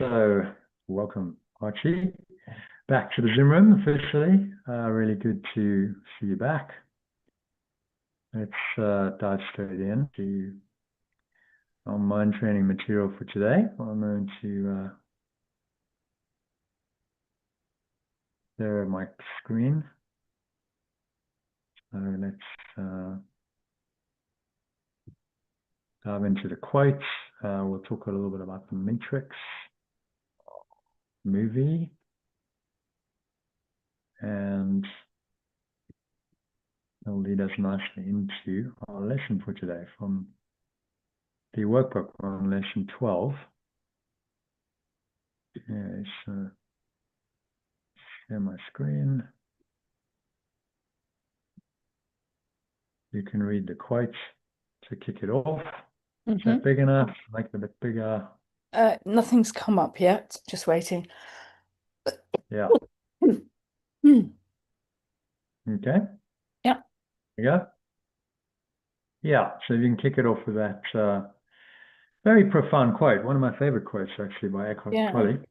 So, welcome, Archie, back to the Zoom room officially. Really good to see you back. Let's dive straight into our mind training material for today. I'm going to share my screen. So let's dive into the quotes. We'll talk a little bit about the Matrix movie. And it'll lead us nicely into our lesson for today from the workbook on lesson 12. Okay, so share my screen. You can read the quotes to kick it off. Is that big enough? Make it a bit bigger. Nothing's come up yet. Just waiting. Yeah. Mm. Okay. Yeah. There you go. Yeah. So you can kick it off with that very profound quote. One of my favorite quotes, actually, by Eckhart Tolle.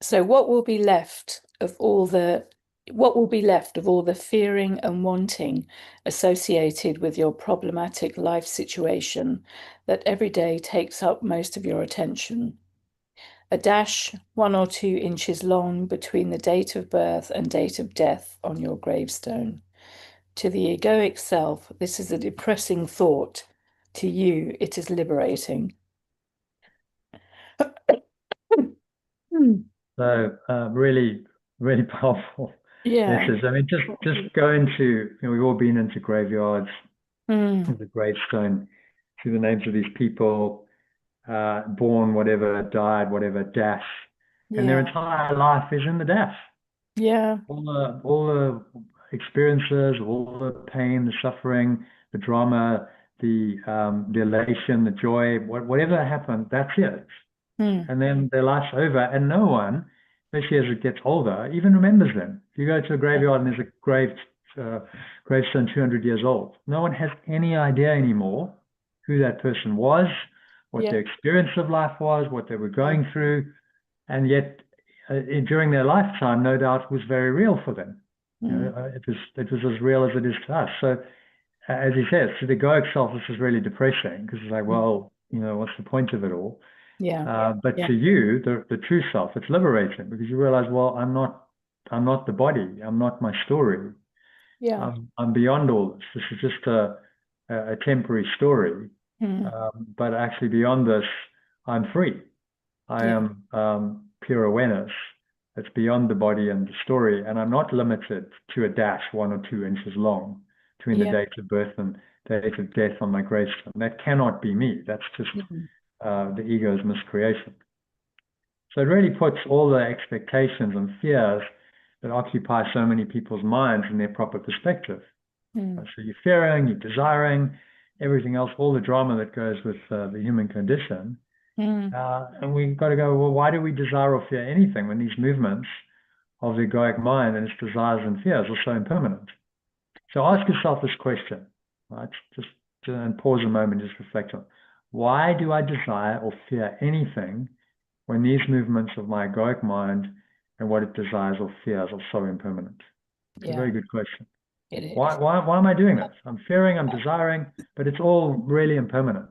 So what will be left of all the fearing and wanting associated with your problematic life situation that every day takes up most of your attention? A dash 1 or 2 inches long between the date of birth and date of death on your gravestone. To the egoic self, this is a depressing thought. To you, it is liberating. So really, really powerful message. I mean, just go into, we've all been into graveyards, the gravestone, see the names of these people, born, whatever, died, whatever, dash. And their entire life is in the dash. Yeah. All the experiences, all the pain, the suffering, the drama, the elation, the joy, whatever happened, that's it. And then their life's over, and no one, especially as it gets older, even remembers them. If you go to a graveyard and there's a gravestone 200 years old, no one has any idea anymore who that person was, what their experience of life was, what they were going through, and yet during their lifetime, no doubt, was very real for them. It was as real as it is to us. So, as he says, to the egoic self, this is really depressing because it's like, well, what's the point of it all? But to you, the true self, it's liberating because you realize, well, I'm not the body. I'm not my story. I'm beyond all this. This is just a temporary story. But actually beyond this, I'm free. I am pure awareness. It's beyond the body and the story. And I'm not limited to a dash 1 or 2 inches long between the date of birth and date of death on my gravestone. That cannot be me. That's just the ego's miscreation. So it really puts all the expectations and fears that occupy so many people's minds in their proper perspective. So you're fearing, you're desiring, everything else, all the drama that goes with the human condition. And we've got to go, well, why do we desire or fear anything when these movements of the egoic mind and its desires and fears are so impermanent? So ask yourself this question, right? Just and pause a moment, just reflect on, why do I desire or fear anything when these movements of my egoic mind and what it desires or fears are so impermanent? It's a very good question. It is. Why am I doing this? I'm fearing, I'm desiring, but it's all really impermanent.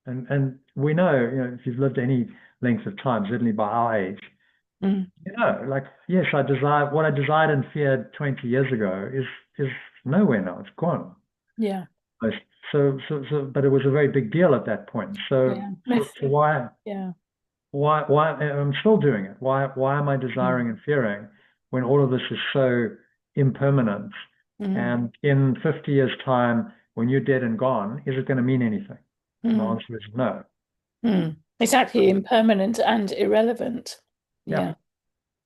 And we know, if you've lived any length of time, certainly by our age, like, yes, what I desired and feared 20 years ago is nowhere now. It's gone. Yeah. But it was a very big deal at that point. So why? Yeah. Why I'm still doing it? Why am I desiring and fearing when all of this is so impermanent? And in 50 years' time, when you're dead and gone, is it going to mean anything? And the answer is no. Exactly, impermanent and irrelevant. Yeah.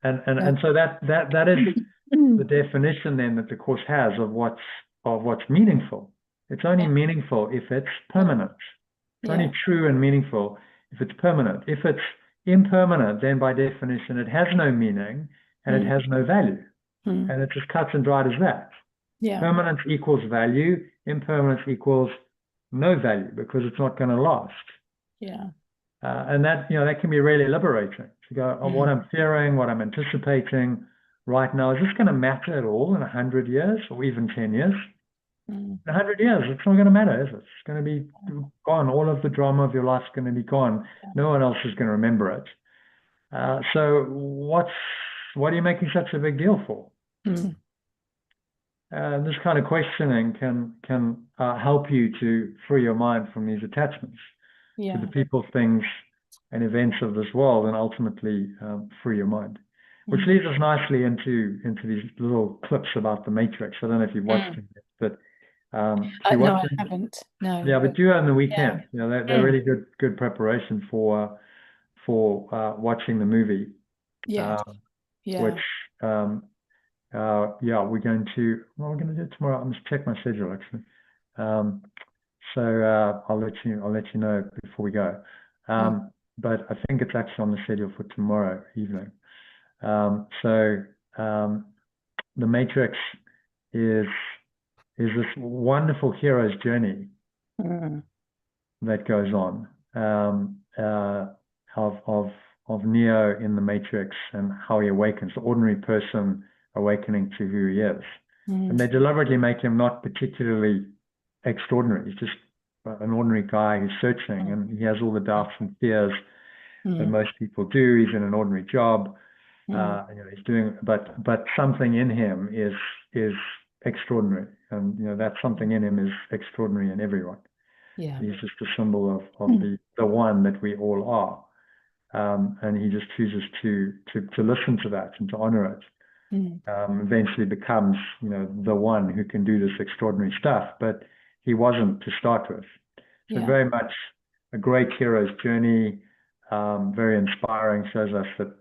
And so that is the definition then that the Course has of what's meaningful. It's only meaningful if it's permanent. It's only true and meaningful if it's permanent. If it's impermanent, then by definition it has no meaning and it has no value. And it's as cut and dried as that. Permanence equals value, impermanence equals no value because it's not going to last. And that, that can be really liberating to go, oh, what I'm fearing, what I'm anticipating right now, is this going to matter at all in 100 years or even 10 years? In 100 years, it's not going to matter, is it? It's going to be gone. All of the drama of your life's going to be gone. No one else is going to remember it. So what are you making such a big deal for? This kind of questioning can help you to free your mind from these attachments to the people, things, and events of this world, and ultimately free your mind. Which leads us nicely into these little clips about the Matrix. I don't know if you've watched them yet, but if you no, watch I them, haven't. No. yeah, but do on the weekend. They're really good preparation for watching the movie. Which we're going to do it tomorrow. I must check my schedule actually. So I'll let you know before we go. But I think it's actually on the schedule for tomorrow evening. So the Matrix is this wonderful hero's journey that goes on of Neo in the Matrix and how he awakens, the ordinary person awakening to who he is. And they deliberately make him not particularly extraordinary. He's just an ordinary guy who's searching, and he has all the doubts and fears that most people do. He's in an ordinary job. He's doing, but something in him is extraordinary, and that something in him is extraordinary in everyone. He's just a symbol of the one that we all are. And he just chooses to listen to that and to honor it. Eventually becomes, the one who can do this extraordinary stuff, but he wasn't to start with. So very much a great hero's journey, very inspiring, shows us that,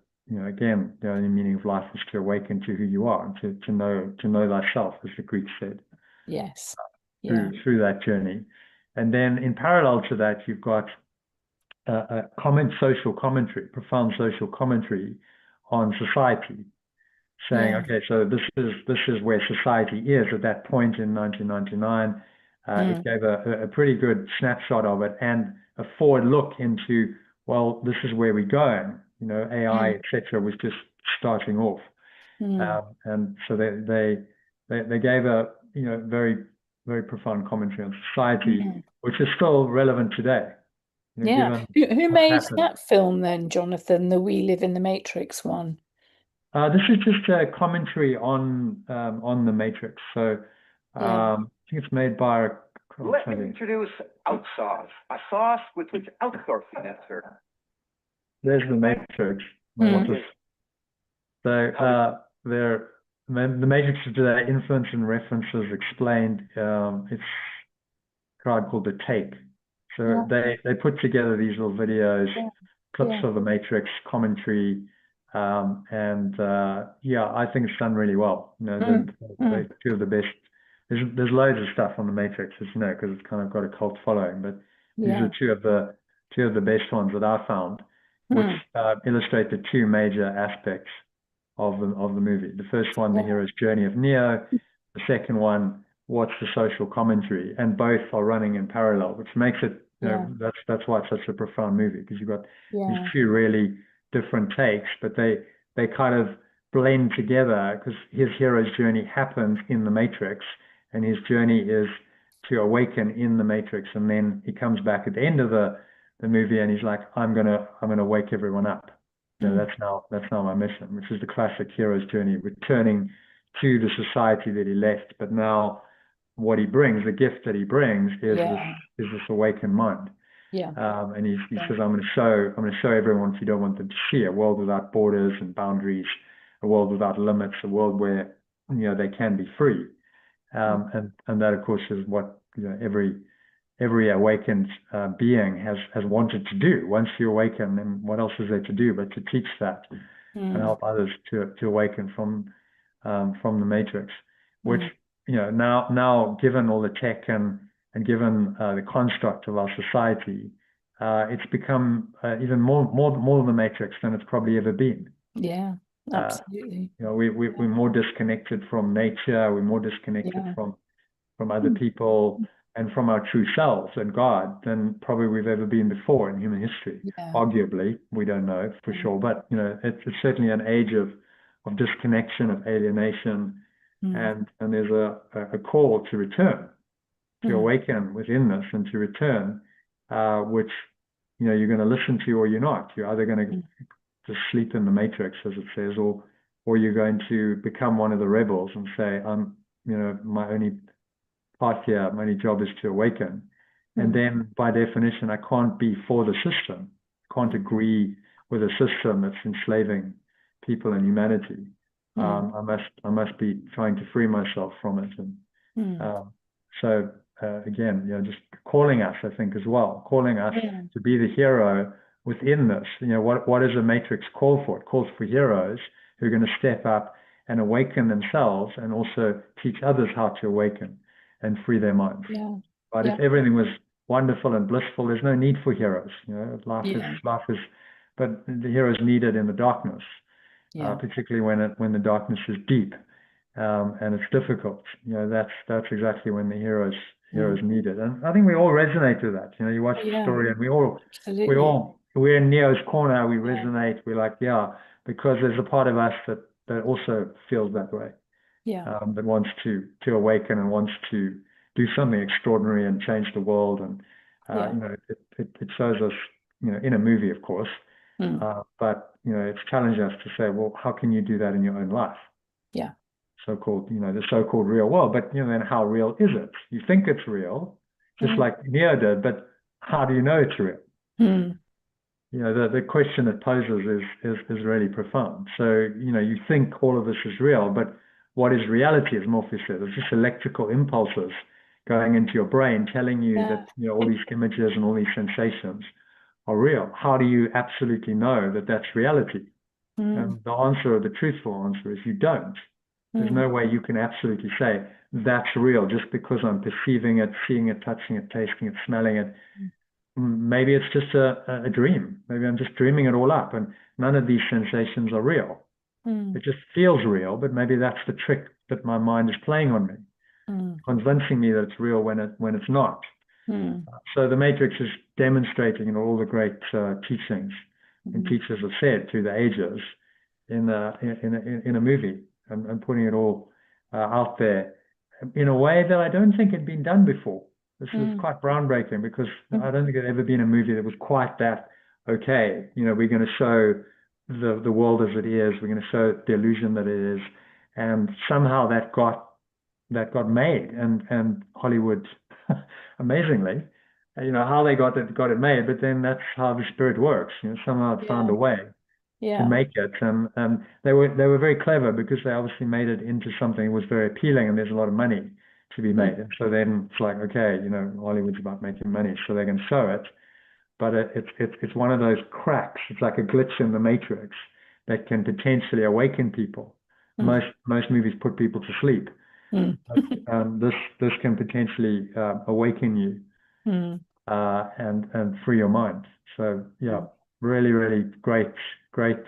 again, the only meaning of life is to awaken to who you are and to know thyself, as the Greeks said. Yes. Through that journey. And then in parallel to that, you've got a social commentary, profound social commentary on society, saying, okay, so this is where society is at that point in 1999. It gave a pretty good snapshot of it and a forward look into, well, this is where we're going. AI, etc., was just starting off, and so they gave a very, very profound commentary on society, which is still relevant today. Who made that film then, Jonathan, the We Live in the Matrix one? This is just a commentary on the Matrix. So I think it's made by. Let me introduce Outsauce, a sauce with which outsourcing is served. There's the Matrix. So the Matrix is the influence and references explained. It's a crowd called The Take. So they put together these little videos, clips of the Matrix, commentary, and I think it's done really well. They're two of the best. There's loads of stuff on the Matrix, as you know, because it's kind of got a cult following. But these are two of the best ones that I found, which illustrate the two major aspects of the movie. The first one, the hero's journey of Neo. The second one, what's the social commentary, and both are running in parallel, which makes it, that's why it's such a profound movie, because you've got these two really different takes, but they kind of blend together, because his hero's journey happens in the Matrix, and his journey is to awaken in the Matrix, and then he comes back at the end of the movie, and he's like, I'm gonna wake everyone up. That's now my mission, which is the classic hero's journey, returning to the society that he left, but now what he brings, the gift that he brings, is this awakened mind. And he says, I'm going to show everyone, if you don't want them to see, a world without borders and boundaries, a world without limits, a world where they can be free. And that, of course, is what every awakened being has wanted to do. Once you awaken, then what else is there to do but to teach that and help others to awaken from the Matrix, which now given all the tech and given the construct of our society, it's become even more the Matrix than it's probably ever been. Yeah, absolutely. We're more disconnected from nature. We're more disconnected from other people. and from our true selves and God than probably we've ever been before in human history. Yeah. Arguably, we don't know for sure, but it's certainly an age of disconnection, of alienation, and there's a call to return, to awaken within this and to return, which you're going to listen to or you're not. You're either going to just sleep in the matrix, as it says, or you're going to become one of the rebels and say, I'm, my only part here, my only job is to awaken. And then by definition, I can't be for the system. I can't agree with a system that's enslaving people and humanity. I must be trying to free myself from it. And so again, just calling us, I think, as well, calling us to be the hero within this. What does the matrix call for? It calls for heroes who are going to step up and awaken themselves and also teach others how to awaken and free their minds. But if everything was wonderful and blissful, there's no need for heroes. Life is, but the heroes needed in the darkness, particularly when the darkness is deep and it's difficult. That's exactly when the heroes needed. And I think we all resonate with that. You watch the story, and we're in Neo's corner. We resonate. We're like, because there's a part of us that also feels that way. That wants to awaken and wants to do something extraordinary and change the world. And it shows us, in a movie, of course, but it's challenged us to say, well, how can you do that in your own life? So-called, the so-called real world. But then how real is it? You think it's real, just like Neo did, but how do you know it's real? The question it poses is really profound. So, you think all of this is real, but what is reality, as Morpheus said? It's just electrical impulses going into your brain telling you that, all these images and all these sensations are real. How do you absolutely know that that's reality? And the answer, the truthful answer, is you don't. There's no way you can absolutely say that's real just because I'm perceiving it, seeing it, touching it, tasting it, smelling it. Maybe it's just a dream. Maybe I'm just dreaming it all up, and none of these sensations are real. It just feels real, but maybe that's the trick that my mind is playing on me, convincing me that it's real when it's not. So the Matrix is demonstrating in all the great teachings and teachers have said through the ages in a movie, and putting it all out there in a way that I don't think had been done before. This is quite groundbreaking, because I don't think there'd ever been a movie that was quite that, okay, we're going to show the world as it is, we're going to show the illusion that it is, and somehow that got made, and Hollywood, amazingly, how they got it made, but then that's how the spirit works. Somehow it found a way to make it, and they were very clever, because they obviously made it into something that was very appealing, and there's a lot of money to be made. And so then it's like, okay, Hollywood's about making money, so they can show it, but it's one of those cracks. It's like a glitch in the matrix that can potentially awaken people. Most movies put people to sleep. This can potentially awaken you and free your mind. So really, really great 25,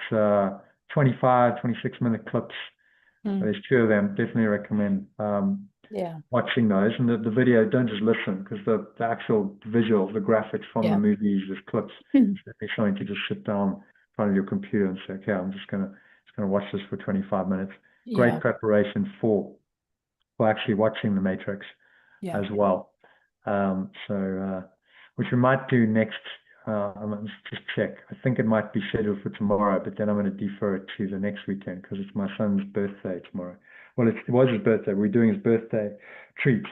26-minute clips. There's 2 of them. Definitely recommend watching those. And the video, don't just listen, because the actual visuals, the graphics from the movies, the clips, it's definitely something to just sit down in front of your computer and say, okay, I'm just gonna watch this for 25 minutes. Great preparation for actually watching the Matrix as well. Which we might do next. I must just check. I think it might be scheduled for tomorrow, but then I'm going to defer it to the next weekend, because it's my son's birthday tomorrow. Well, it was his birthday. We're doing his birthday treat.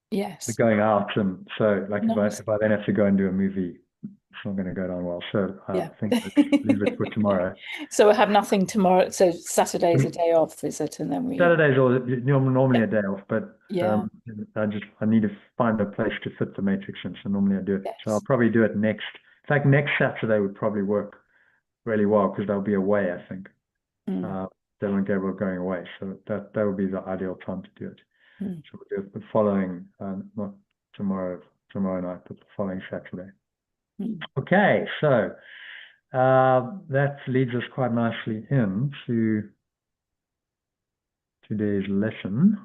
Yes. We're going out, and so if I then have to go and do a movie, it's not going to go down well. So I think let's leave it for tomorrow. So we'll have nothing tomorrow. So Saturday's a day off, is it? And then Saturday's normally a day off, but I need to find a place to fit the Matrix in. So normally I do it. So I'll probably do it next. In fact, next Saturday would probably work really well, because they'll be away, I think. Dylan and Gabriel going away, so that would be the ideal time to do it. So we'll do it the following, not tomorrow night, but the following Saturday. Okay, so that leads us quite nicely into today's lesson.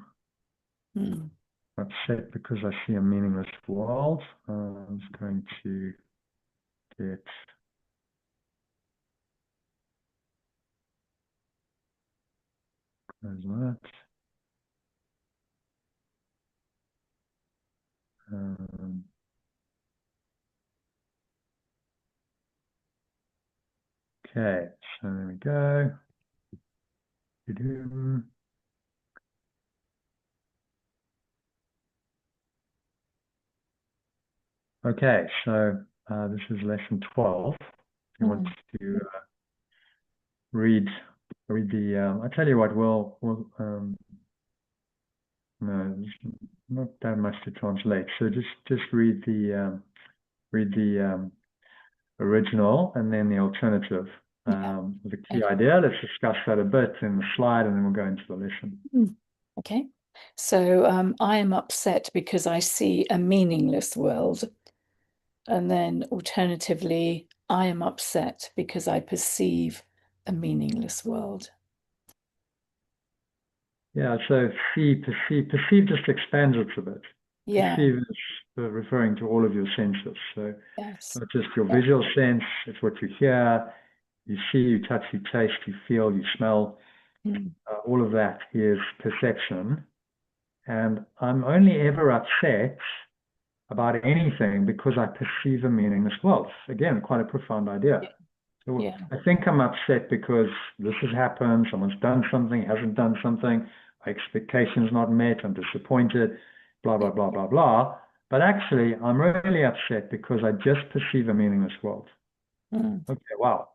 upset because I see a meaningless world. I'm just going to get close that. Okay, so there we go. Okay, so this is lesson 12. If you want to read the, I tell you what, we'll no, there's not that much to translate. So just read the original and then the alternative. The key idea. Let's discuss that a bit in the slide, and then we'll go into the lesson. Okay. So I am upset because I see a meaningless world. And then alternatively, I am upset because I perceive a meaningless world. Yeah, so perceive just expands it a bit. Yeah. Perceive is referring to all of your senses. So yes. not just your visual sense, it's what you hear, you see, you touch, you taste, you feel, you smell. All of that is perception. And I'm only ever upset about anything because I perceive a meaningless world. Again, quite a profound idea. So I think I'm upset because this has happened, someone's done something, hasn't done something, my expectations not met, I'm disappointed, blah, blah, blah, blah, blah. But actually, I'm really upset because I just perceive a meaningless world. Okay, wow.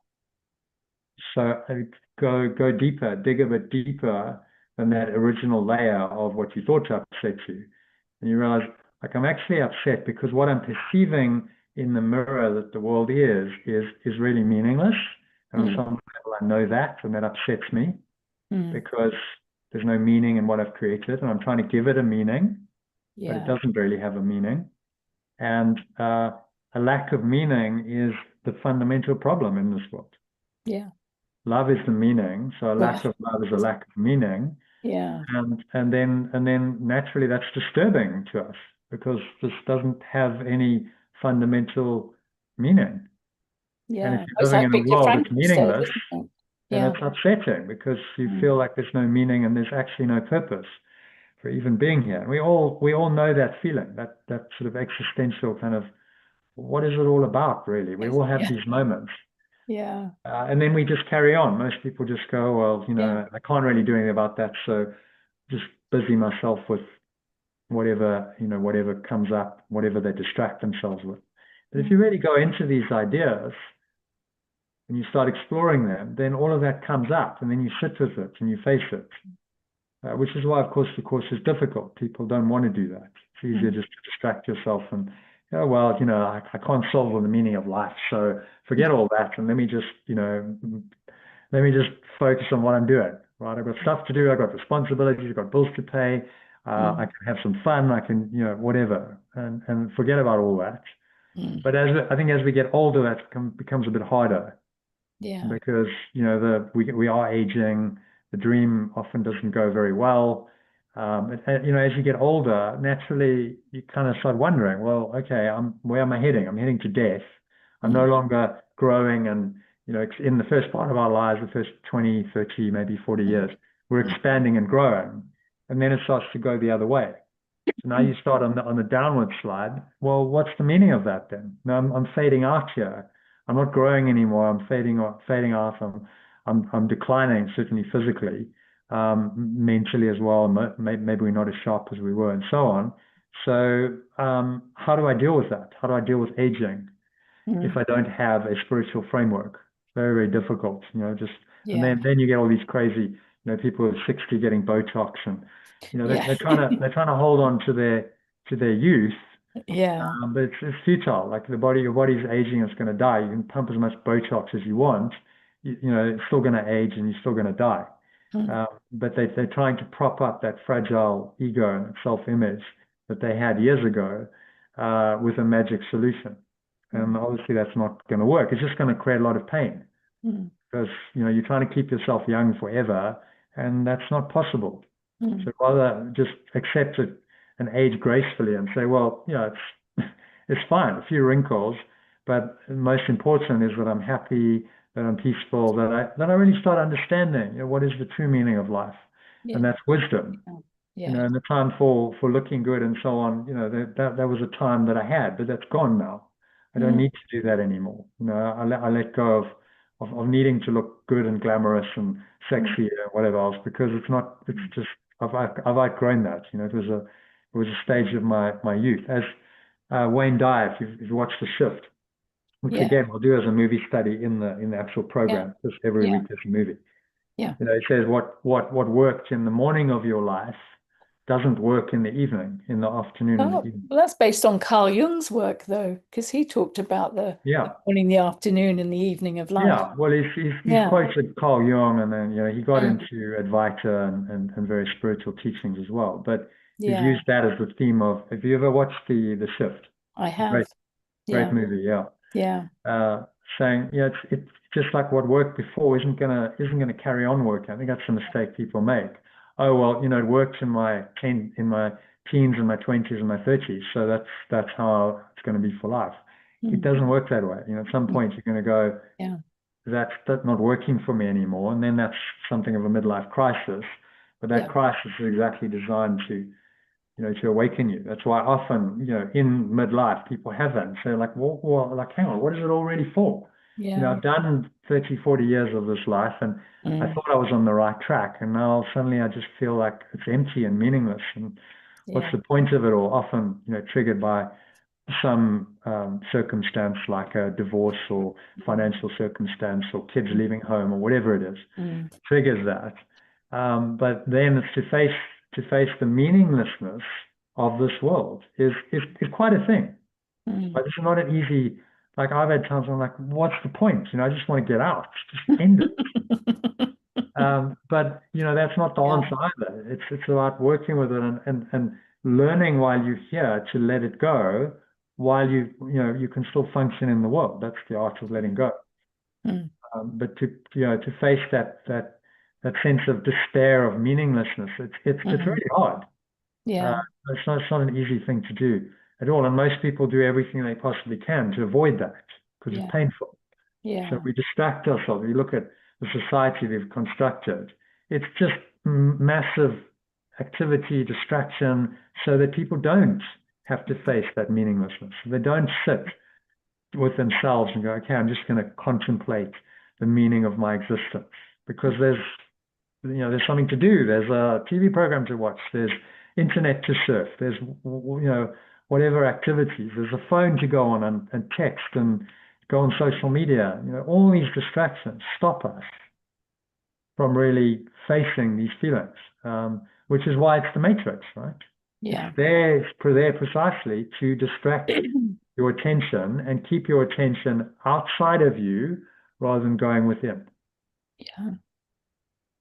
So I go deeper, dig a bit deeper than that original layer of what you thought to upset you. And you realize, like, I'm actually upset because what I'm perceiving in the mirror that the world is really meaningless. And on some level, I know that, and that upsets me because there's no meaning in what I've created, and I'm trying to give it a meaning, but it doesn't really have a meaning. And a lack of meaning is the fundamental problem in this world. Yeah. Love is the meaning, so a lack of love is a lack of meaning. Yeah. And then naturally that's disturbing to us because this doesn't have any fundamental meaning. Yeah. And if you're living in a world that's meaningless, then it's upsetting because you feel like there's no meaning and there's actually no purpose for even being here. And we all know that feeling, that sort of existential kind of, what is it all about, really? We all have these moments. Yeah. And then we just carry on. Most people just go, well, I can't really do anything about that, so just busy myself with whatever comes up, whatever they distract themselves with. But if you really go into these ideas and you start exploring them, then all of that comes up, and then you sit with it and you face it. Which is why, of course, the course is difficult. People don't want to do that. It's easier just to distract yourself and, I can't solve all the meaning of life, so forget all that and let me just focus on what I'm doing. Right? I've got stuff to do. I've got responsibilities. I've got bills to pay. I can have some fun. I can, whatever, and forget about all that. But I think as we get older, that becomes a bit harder. Yeah. Because we are aging. The dream often doesn't go very well. As you get older, naturally you kind of start wondering, well, okay, where am I heading? I'm heading to death. I'm no longer growing, and in the first part of our lives, the first 20, 30, maybe 40 years, we're expanding and growing, and then it starts to go the other way. So now you start on the downward slide. Well, what's the meaning of that then? Now I'm fading out here. I'm not growing anymore. I'm fading out. I'm declining, certainly physically, mentally as well. Maybe we're not as sharp as we were, and so on. So how do I deal with that? How do I deal with aging if I don't have a spiritual framework? Very, very difficult. And then you get all these crazy, people who are 60 getting Botox, and they're trying to hold on to their youth. Yeah. But it's futile. Like your body's aging, it's going to die. You can pump as much Botox as you want. It's still going to age and you're still going to die. But they're trying to prop up that fragile ego and self-image that they had years ago with a magic solution. And obviously that's not going to work. It's just going to create a lot of pain because, you're trying to keep yourself young forever, and that's not possible. So rather just accept it and age gracefully and say, well, it's fine, a few wrinkles, but most important is that I'm happy, that I'm peaceful, that I really start understanding, what is the true meaning of life, and that's wisdom. And the time for looking good and so on, that was a time that I had, but that's gone now. I don't need to do that anymore. I let go of needing to look good and glamorous and sexy and whatever else, because it's just I've outgrown that. It was a stage of my youth. As Wayne Dyer, if you've watched The Shift, which again I'll do as a movie study in the actual program, because every week there's a movie. He says what worked in the morning of your life doesn't work in the evening, in the afternoon, and the evening. Well, that's based on Carl Jung's work, though, because he talked about the morning, the afternoon, and the evening of life. Yeah, well, he's quoted Carl Jung, and then he got into Advaita and various spiritual teachings as well. But he's used that as the theme of. Have you ever watched the Shift? I have. Great movie, saying it's just like what worked before isn't gonna carry on working. I think that's a mistake people make. Oh well, it worked in my teens and my 20s and my 30s, so that's how it's going to be for life. It doesn't work that way. At some point you're going to go, that's not working for me anymore, and then that's something of a midlife crisis. But that crisis is exactly designed to awaken you. That's why often, in midlife, people have that and say like, well, like, hang on, what is it all ready for? I've done 30, 40 years of this life, and I thought I was on the right track, and now suddenly I just feel like it's empty and meaningless. And what's the point of it all? Often, triggered by some circumstance like a divorce or financial circumstance or kids leaving home or whatever it is, triggers that. But then it's to face the meaninglessness of this world is quite a thing. But it's not an easy. Like I've had times I'm like, what's the point? I just want to get out, just end it. But that's not the answer either. It's about working with it and learning while you're here to let it go, while you can still function in the world. That's the art of letting go. But to face that sense of despair, of meaninglessness, it's really hard. It's not an easy thing to do at all, and most people do everything they possibly can to avoid that because it's painful. So we distract ourselves. We look at the society we've constructed. It's just massive activity, distraction, so that people don't have to face that meaninglessness. They don't sit with themselves and go, okay, I'm just going to contemplate the meaning of my existence, because there's something to do. There's a TV program to watch. There's internet to surf. There's whatever activities. There's a phone to go on and text and go on social media. All these distractions stop us from really facing these feelings, which is why it's the matrix, right? It's there precisely to distract your attention and keep your attention outside of you rather than going within.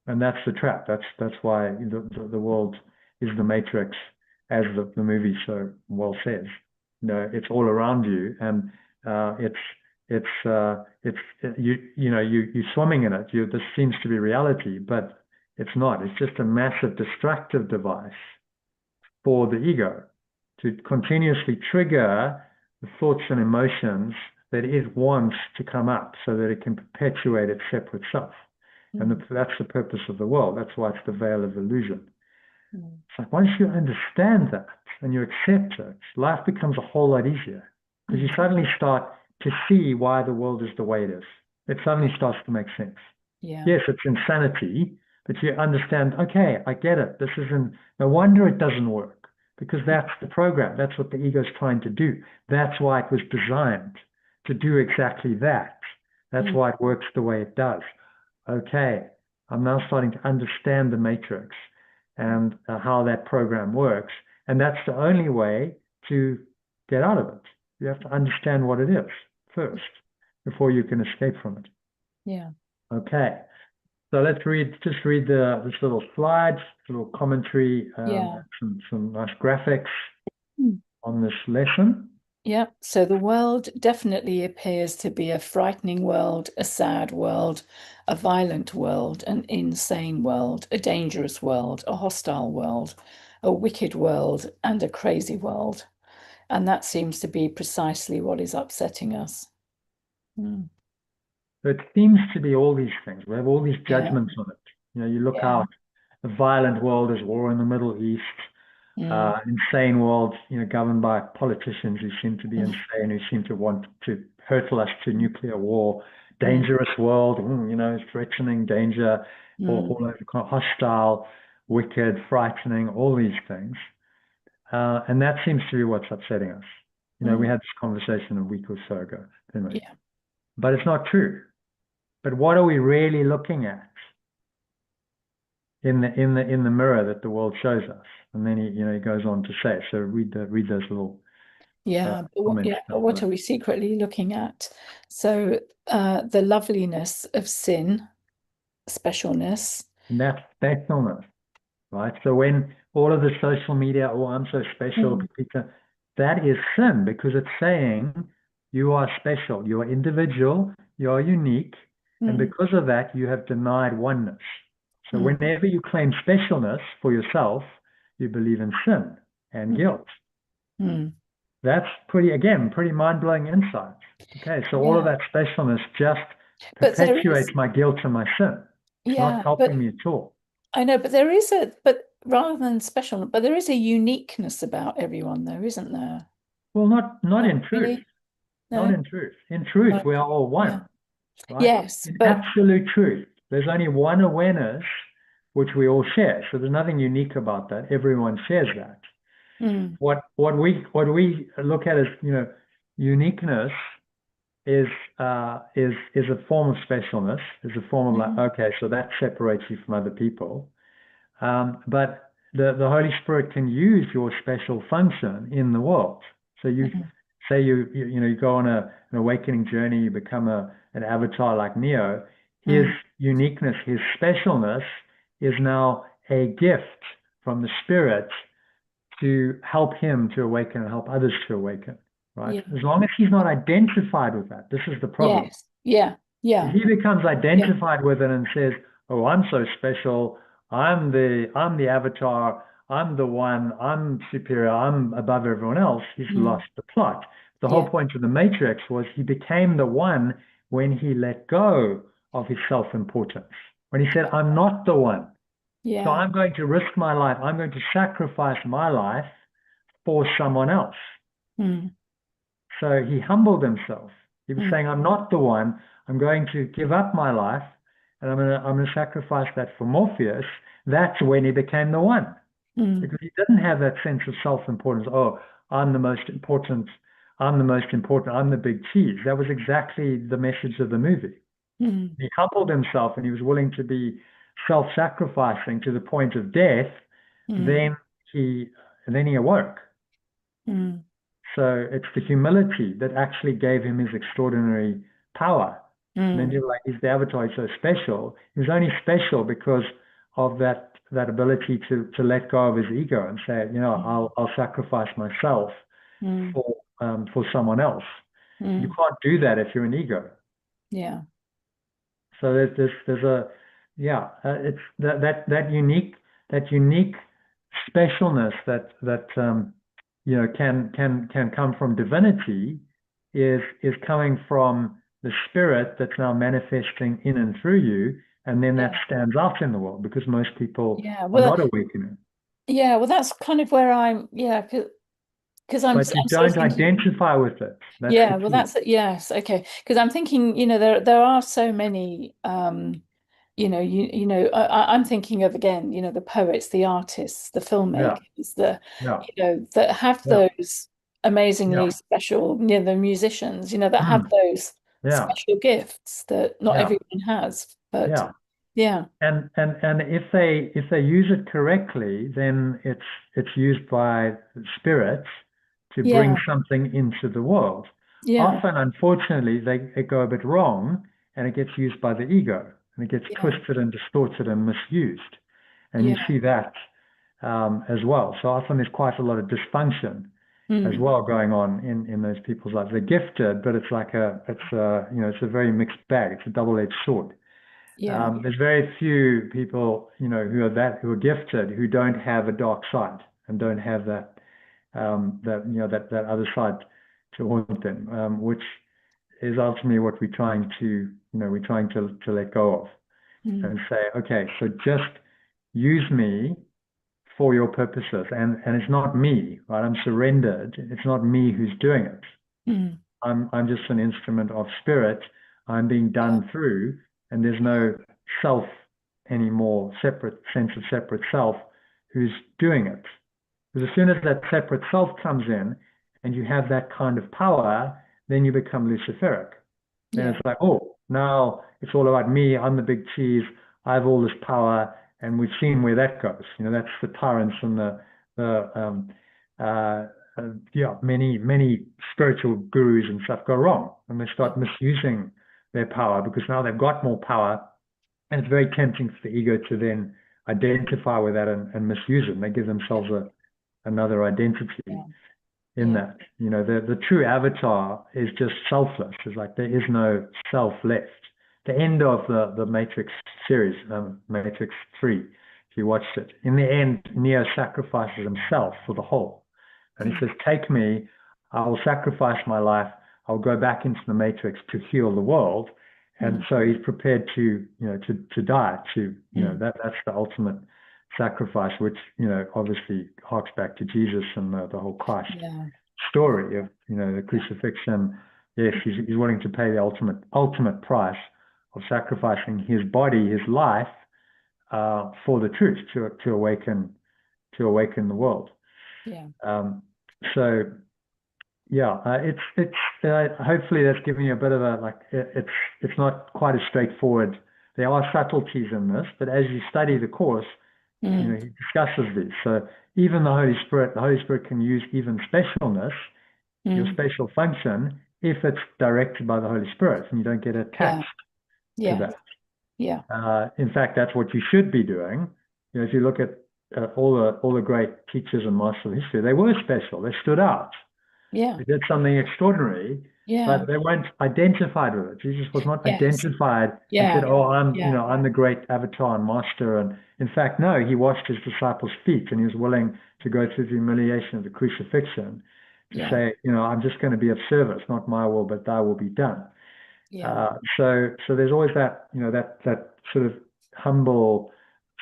And that's the trap. That's why the world is the matrix, as the movie so well says. It's all around you, and you're swimming in it. This seems to be reality, but it's not. It's just a massive distractive device for the ego to continuously trigger the thoughts and emotions that it wants to come up, so that it can perpetuate its separate self. And that's the purpose of the world. That's why it's the veil of illusion. It's like once you understand that and you accept it, life becomes a whole lot easier, because you suddenly start to see why the world is the way it is. It suddenly starts to make sense. Yes, it's insanity, but you understand, okay, I get it. This isn't, no wonder it doesn't work, because that's the program. That's what the ego is trying to do. That's why it was designed to do exactly that. That's why it works the way it does. Okay, I'm now starting to understand the matrix and how that program works. And that's the only way to get out of it. You have to understand what it is first before you can escape from it. Okay. So let's read this little slide, little commentary, some nice graphics on this lesson. So the world definitely appears to be a frightening world, a sad world, a violent world, an insane world, a dangerous world, a hostile world, a wicked world and a crazy world. And that seems to be precisely what is upsetting us. So it seems to be all these things. We have all these judgments on it. You look out, a violent world is war in the Middle East, insane world, governed by politicians who seem to be insane, who seem to want to hurtle us to nuclear war, dangerous world, threatening danger, all over, hostile, wicked, frightening, all these things. And that seems to be what's upsetting us. We had this conversation a week or so ago, didn't we? Yeah. But it's not true. But what are we really looking at in the mirror that the world shows us? And then he goes on to say. So read those little comments. But what are we secretly looking at? So the loveliness of sin, specialness. And that's specialness, right? So when all of the social media, oh, I'm so special, Peter, that is sin, because it's saying you are special, you are individual, you are unique, and because of that, you have denied oneness. So whenever you claim specialness for yourself, you believe in sin and guilt. That's pretty mind-blowing insight. Okay, so all of that specialness just perpetuates my guilt and my sin. It's not helping me at all. I know, but rather than special, but there is a uniqueness about everyone, though, isn't there? Well, not in truth. Really? No? Not in truth. In truth, we are all one. Yeah. Right? Yes, in but absolute truth, there's only one awareness which we all share. So there's nothing unique about that. Everyone shares that. What we look at as uniqueness is a form of specialness. Is a form of okay, so that separates you from other people. But the Holy Spirit can use your special function in the world. So you say you go on an awakening journey, you become an avatar like Neo. His uniqueness, his specialness is now a gift from the Spirit to help him to awaken and help others to awaken, right? As long as he's not identified with that, this is the problem. Yes. If he becomes identified with it and says, oh, I'm so special, I'm the avatar, I'm the one, I'm superior, I'm above everyone else, he's lost the plot. The whole point of the Matrix was he became the one when he let go of his self-importance. When he said, I'm not the one. So I'm going to risk my life. I'm going to sacrifice my life for someone else. So he humbled himself. He was saying, I'm not the one. I'm going to give up my life, and I'm going to sacrifice that for Morpheus. That's when he became the one. Because he didn't have that sense of self-importance. Oh, I'm the most important. I'm the most important. I'm the big cheese. That was exactly the message of the movie. He humbled himself, and he was willing to be self-sacrificing to the point of death. Then he awoke. So it's the humility that actually gave him his extraordinary power. And then you're like, he's the avatar, he's so special. He was only special because of that ability to let go of his ego and say, I'll sacrifice myself for someone else. You can't do that if you're an ego. Yeah. So there's a it's that unique specialness that can come from divinity is coming from the Spirit that's now manifesting in and through you, and then that stands out in the world because most people are not awakening. Yeah, well, that's kind of where I'm. Because but you don't identify with it. Yes, okay. Because I'm thinking, there are so many. I'm thinking of again, the poets, the artists, the filmmakers, that have those amazingly special, the musicians, that have those special gifts that not everyone has. But and if they use it correctly, then it's used by spirits to bring something into the world. Often, unfortunately, they go a bit wrong, and it gets used by the ego, and it gets twisted and distorted and misused. And you see that as well. So often there's quite a lot of dysfunction as well going on in those people's lives. They're gifted, but it's a very mixed bag. It's a double-edged sword. There's very few people, who are gifted, who don't have a dark side. and don't have that that other side to haunt them, which is ultimately what we're trying to let go of and say, okay, so just use me for your purposes, and it's not me, right? I'm surrendered. It's not me who's doing it. I'm just an instrument of spirit. I'm being done through, and there's no self anymore, separate sense of separate self who's doing it. Because as soon as that separate self comes in and you have that kind of power, then you become Luciferic. Then it's like, oh, now it's all about me. I'm the big cheese. I have all this power, and we've seen where that goes. That's the tyrants and many spiritual gurus and stuff go wrong, and they start misusing their power because now they've got more power, and it's very tempting for the ego to then identify with that and misuse it. And they give themselves another identity in that. The true avatar is just selfless. It's like there is no self left. The end of the Matrix series, Matrix 3, if you watched it, in the end, Neo sacrifices himself for the whole. And he says, take me, I will sacrifice my life, I'll go back into the Matrix to heal the world. And so he's prepared to die, that's the ultimate sacrifice, which, obviously harks back to Jesus and the whole Christ story of, the crucifixion. Yes, he's willing to pay the ultimate price of sacrificing his body, his life, for the truth, to awaken the world. Hopefully that's giving you a bit of it's not quite as straightforward. There are subtleties in this, but as you study the course, he discusses these. So even the Holy Spirit can use even specialness, your special function, if it's directed by the Holy Spirit and you don't get attached to that. In fact, that's what you should be doing. If you look at all the great teachers and masters of history, they were special. They stood out. They did something extraordinary, but they weren't identified with it. Jesus was not identified and said, "Oh, I'm the great avatar and master." And in fact, no, he washed his disciples' feet, and he was willing to go through the humiliation of the crucifixion to say, "I'm just going to be of service, not my will, but thy will be done." So there's always that, that sort of humble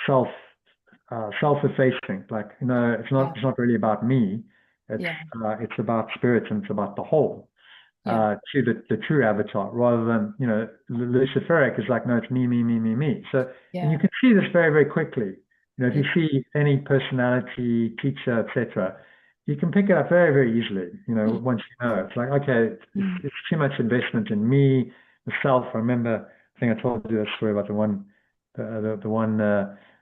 self-effacing, it's not really about me. It's about spirit, and it's about the whole, to the true avatar, rather than, Luciferic is like, no, it's me. So, and you can see this very, very quickly. If you see any personality, teacher, etc., you can pick it up very, very easily. Once you know, it's like, okay, it's too much investment in me, the self. I remember, I think I told you a story about the one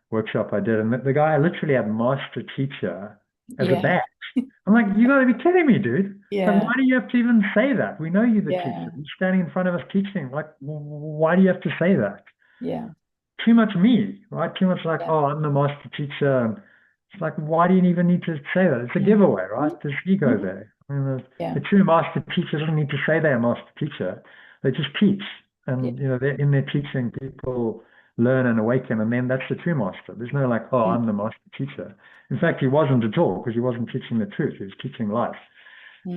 workshop I did, and the guy literally had master teacher as a badge. I'm like, you got to be kidding me, dude. Like, why do you have to even say that? We know you're the teacher. You're standing in front of us teaching. Like, why do you have to say that? Too much me, right? Too much like, oh, I'm the master teacher. And it's like, why do you even need to say that? It's a giveaway, right? There's ego there. I mean, the true master teacher doesn't need to say they're a master teacher. They just teach. And, they're in their teaching, people learn and awaken, and then that's the true master. There's no like, oh, I'm the master teacher. In fact, he wasn't at all, because he wasn't teaching the truth. He was teaching life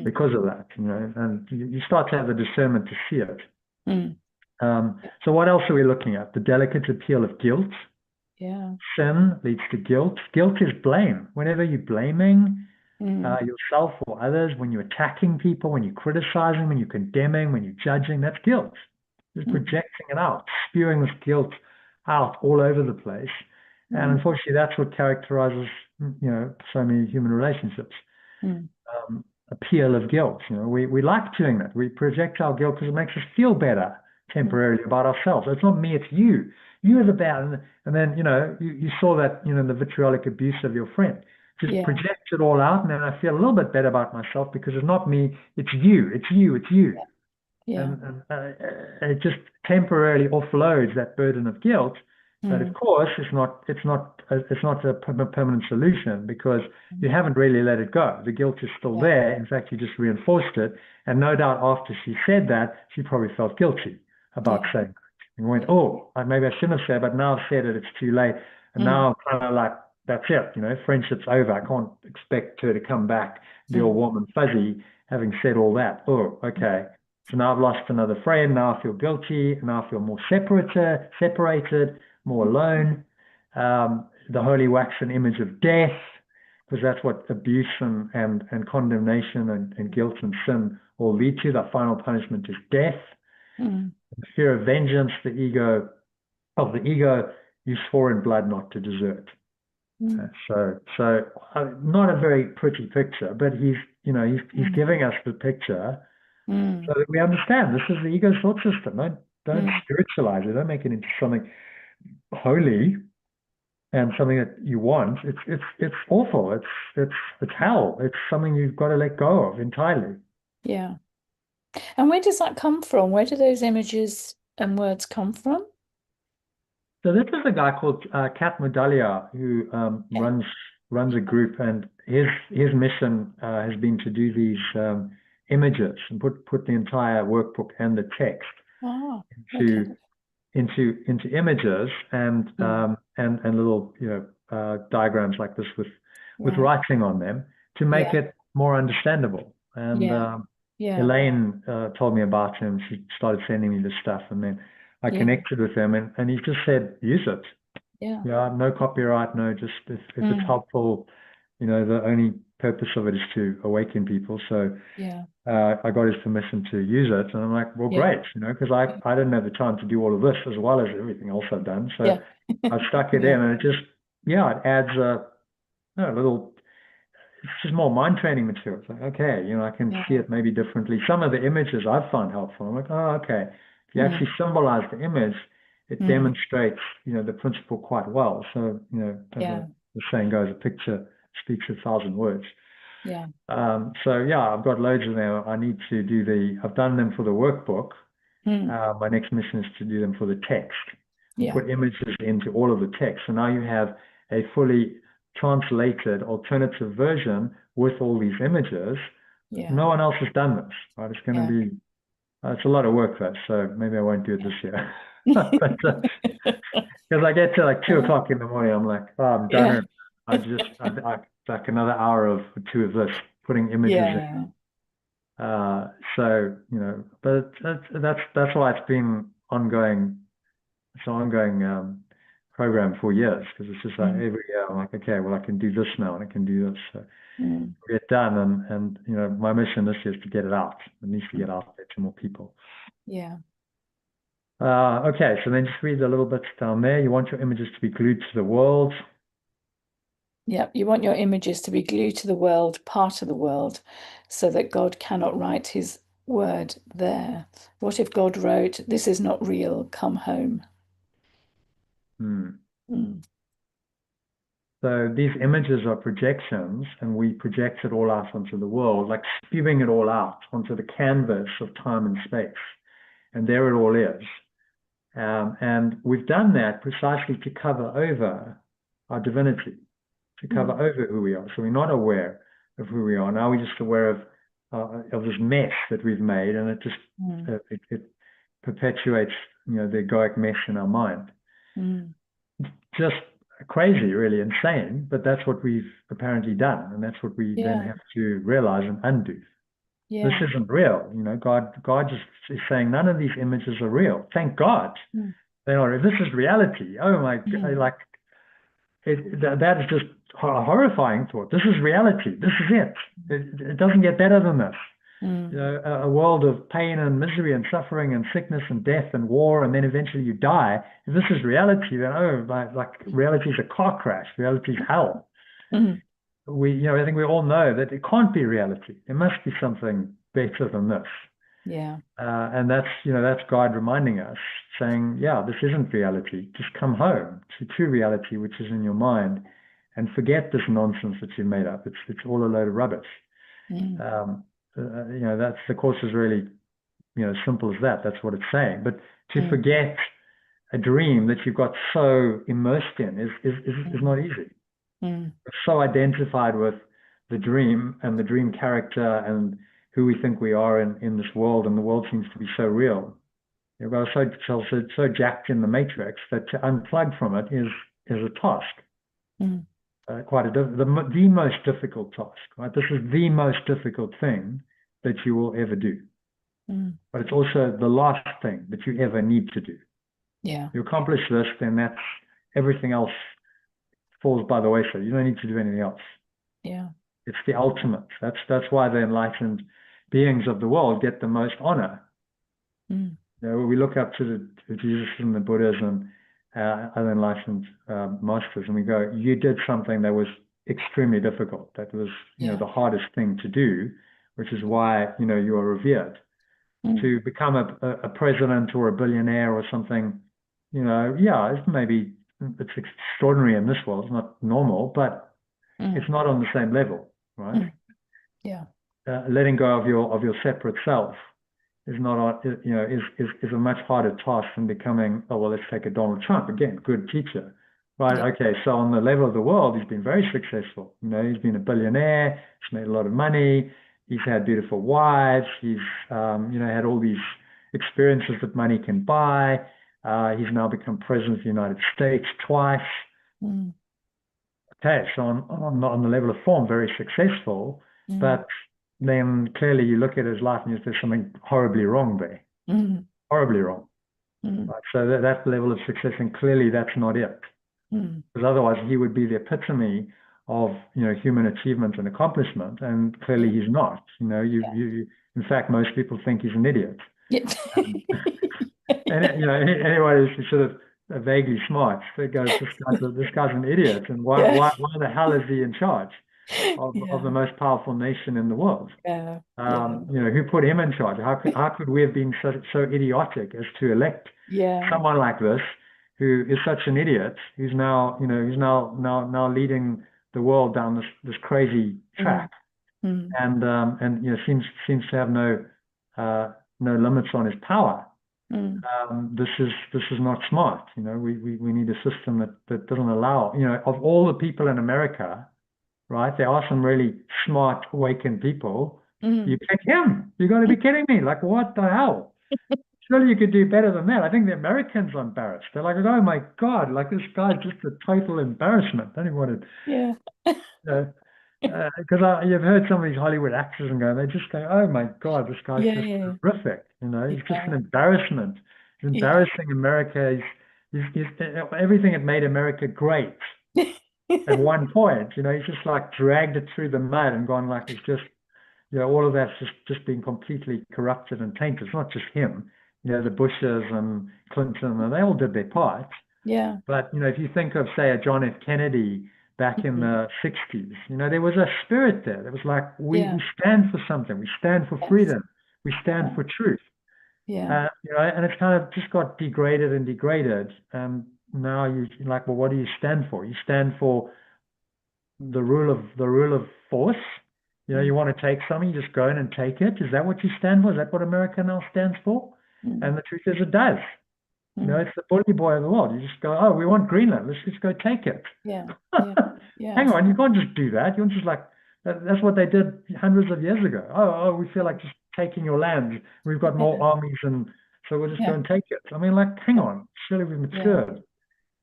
because of that, and you start to have the discernment to see it. So what else are we looking at? The delicate appeal of guilt. Sin leads to guilt. Guilt is blame. Whenever you're blaming yourself or others, when you're attacking people, when you're criticizing, when you're condemning, when you're judging, that's guilt. Just projecting it out, spewing this guilt out all over the place. And unfortunately, that's what characterizes, so many human relationships. Appeal of guilt. We like doing that. We project our guilt because it makes us feel better temporarily about ourselves. It's not me, it's you. You are the bad. And then, you saw that, the vitriolic abuse of your friend. Just project it all out, and then I feel a little bit better about myself because it's not me, it's you. And it just temporarily offloads that burden of guilt. But of course, it's not a permanent solution, because you haven't really let it go. The guilt is still there. In fact, you just reinforced it. And no doubt after she said that, she probably felt guilty about saying it. And went, oh, maybe I shouldn't have said it, but now I've said it, it's too late. And now I'm kind of like that's it, you know, friendship's over. I can't expect her to come back, be all warm and fuzzy, having said all that. Oh, okay. So now I've lost another friend. Now I feel guilty. Now I feel more separated, more alone. The holy waxen image of death, because that's what abuse and condemnation and guilt and sin all lead to. The final punishment is death. The fear of vengeance, the ego you swore in blood not to desert. So not a very pretty picture, but he's giving us the picture so that we understand this is the ego's thought system. Don't spiritualize it. Don't make it into something holy and something that you want. It's awful. It's hell. It's something you've got to let go of entirely. Yeah. And where does that come from? Where do those images and words come from? So this is a guy called Kat Modalia who runs a group, and his mission has been to do these images and put the entire workbook and the text into images and little diagrams like this with writing on them to make it more understandable. And Elaine told me about him. She started sending me this stuff, and then I connected with him, and he just said, use it. Yeah, no copyright, no, just if it's helpful, the only purpose of it is to awaken people. So I got his permission to use it, and I'm like, well, great, because I didn't have the time to do all of this as well as everything else I've done. So I stuck it in, and it just, it adds a little. It's just more mind training material. It's like, okay, I can see it maybe differently. Some of the images I've found helpful. I'm like, oh, okay. If you actually symbolize the image, it demonstrates, the principle quite well. So, as the saying goes, a picture speaks 1,000 words. Yeah. I've got loads of them. I need to I've done them for the workbook. My next mission is to do them for the text. Put images into all of the text. So now you have a fully translated alternative version with all these images. No one else has done this, right? It's going to be, it's a lot of work though, so maybe I won't do it this year. Because I get to like 2 o'clock in the morning, I'm like, oh, I'm done. I like another hour or 2 of this, putting images in. But that's why it's been ongoing. It's an ongoing program for years, because it's just like every year I'm like, okay, well, I can do this now and I can do this. So get done, and my mission this year is to get it out. It needs to get out there to more people. Yeah. Okay, so then just read the little bits down there. You want your images to be glued to the world. Yeah, you want your images to be glued to the world, part of the world, so that God cannot write his word there. What if God wrote, "This is not real, come home"? So these images are projections, and we project it all out onto the world, like spewing it all out onto the canvas of time and space. And there it all is. And we've done that precisely to cover over our divinity, to cover over who we are. So we're not aware of who we are. Now we're just aware of this mess that we've made, and it just it perpetuates, the egoic mess in our mind. Just crazy, really insane, but that's what we've apparently done, and that's what we then have to realize and undo. This isn't real. God just is saying none of these images are real. Thank God. They're not. This is reality. Oh my God, that is just a horrifying thought. This is reality. This is it. It doesn't get better than this. A world of pain and misery and suffering and sickness and death and war, and then eventually you die. If this is reality, then reality is a car crash. Reality is hell. I think we all know that it can't be reality. There must be something better than this. And that's God reminding us, saying, this isn't reality. Just come home to true reality, which is in your mind, and forget this nonsense that you made up. It's all a load of rubbish. That's the course is really, simple as that. That's what it's saying. But to forget a dream that you've got so immersed in is not easy. We're so identified with the dream and the dream character and who we think we are in this world, and the world seems to be so real. We're so jacked in the matrix that to unplug from it is a task. the most difficult task, right? This is the most difficult thing that you will ever do. But it's also the last thing that you ever need to do. Yeah. You accomplish this, then that's everything else falls by the wayside. You don't need to do anything else. Yeah. It's the ultimate. That's why the enlightened beings of the world get the most honor. You know, we look up to Jesus and the Buddhas and other enlightened masters, and we go, you did something that was extremely difficult. That was, you know, the hardest thing to do, which is why, you know, you are revered. To become a president or a billionaire or something, you know, yeah, it's extraordinary in this world. It's not normal, but it's not on the same level, right? Yeah. Letting go of your separate self is not, you know, is a much harder task than becoming, oh, well, let's take a Donald Trump again, good teacher, right? Yeah. Okay, so on the level of the world, he's been very successful. You know, he's been a billionaire, he's made a lot of money, he's had beautiful wives, he's, you know, had all these experiences that money can buy. He's now become president of the United States twice. Okay, so on the level of form, very successful, but then clearly you look at his life and there's something horribly wrong there. Horribly wrong. Right? So that level of success, and clearly that's not it. Because otherwise he would be the epitome of, you know, human achievement and accomplishment, and clearly he's not. You know, in fact, most people think he's an idiot. And you know, anyone who's sort of vaguely smart, they go, this guy's an idiot, and why the hell is he in charge of the most powerful nation in the world? You know, who put him in charge? How could we have been so idiotic as to elect someone like this, who is such an idiot, who's now, you know, now leading the world down this crazy track, and you know, seems to have no limits on his power. This is not smart. You know, we need a system that doesn't allow, you know, of all the people in America, right? There are some really smart, awakened people. You pick him. You got to be kidding me. Like, what the hell? Surely you could do better than that. I think the Americans are embarrassed. They're like, oh my God, like this guy's just a total embarrassment. I don't even want to, because you've heard some of these Hollywood actors and they just go, oh my God, this guy's just horrific. You know, he's just an embarrassment. He's embarrassing America. He's everything that made America great at one point. You know, he's just like dragged it through the mud and gone like it's just, you know, all of that's just been completely corrupted and tainted. It's not just him. You know, the Bushes and Clinton, and they all did their part. Yeah. But, you know, if you think of, say, a John F. Kennedy back in the 60s, you know, there was a spirit there. There was like, we stand for something. We stand for freedom. We stand for truth. You know, and it's kind of just got degraded. And now you're like, well, what do you stand for? You stand for the rule of force. You know, you want to take something, you just go in and take it. Is that what you stand for? Is that what America now stands for? And the truth is it does. You know, it's the bully boy of the world. You just go, oh, we want Greenland. Let's just go take it. Hang on, you can't just do that. You're just like, that's what they did hundreds of years ago. Oh, we feel like just taking your land. We've got more armies, and so we'll just go and take it. I mean, like, hang on. Surely we've matured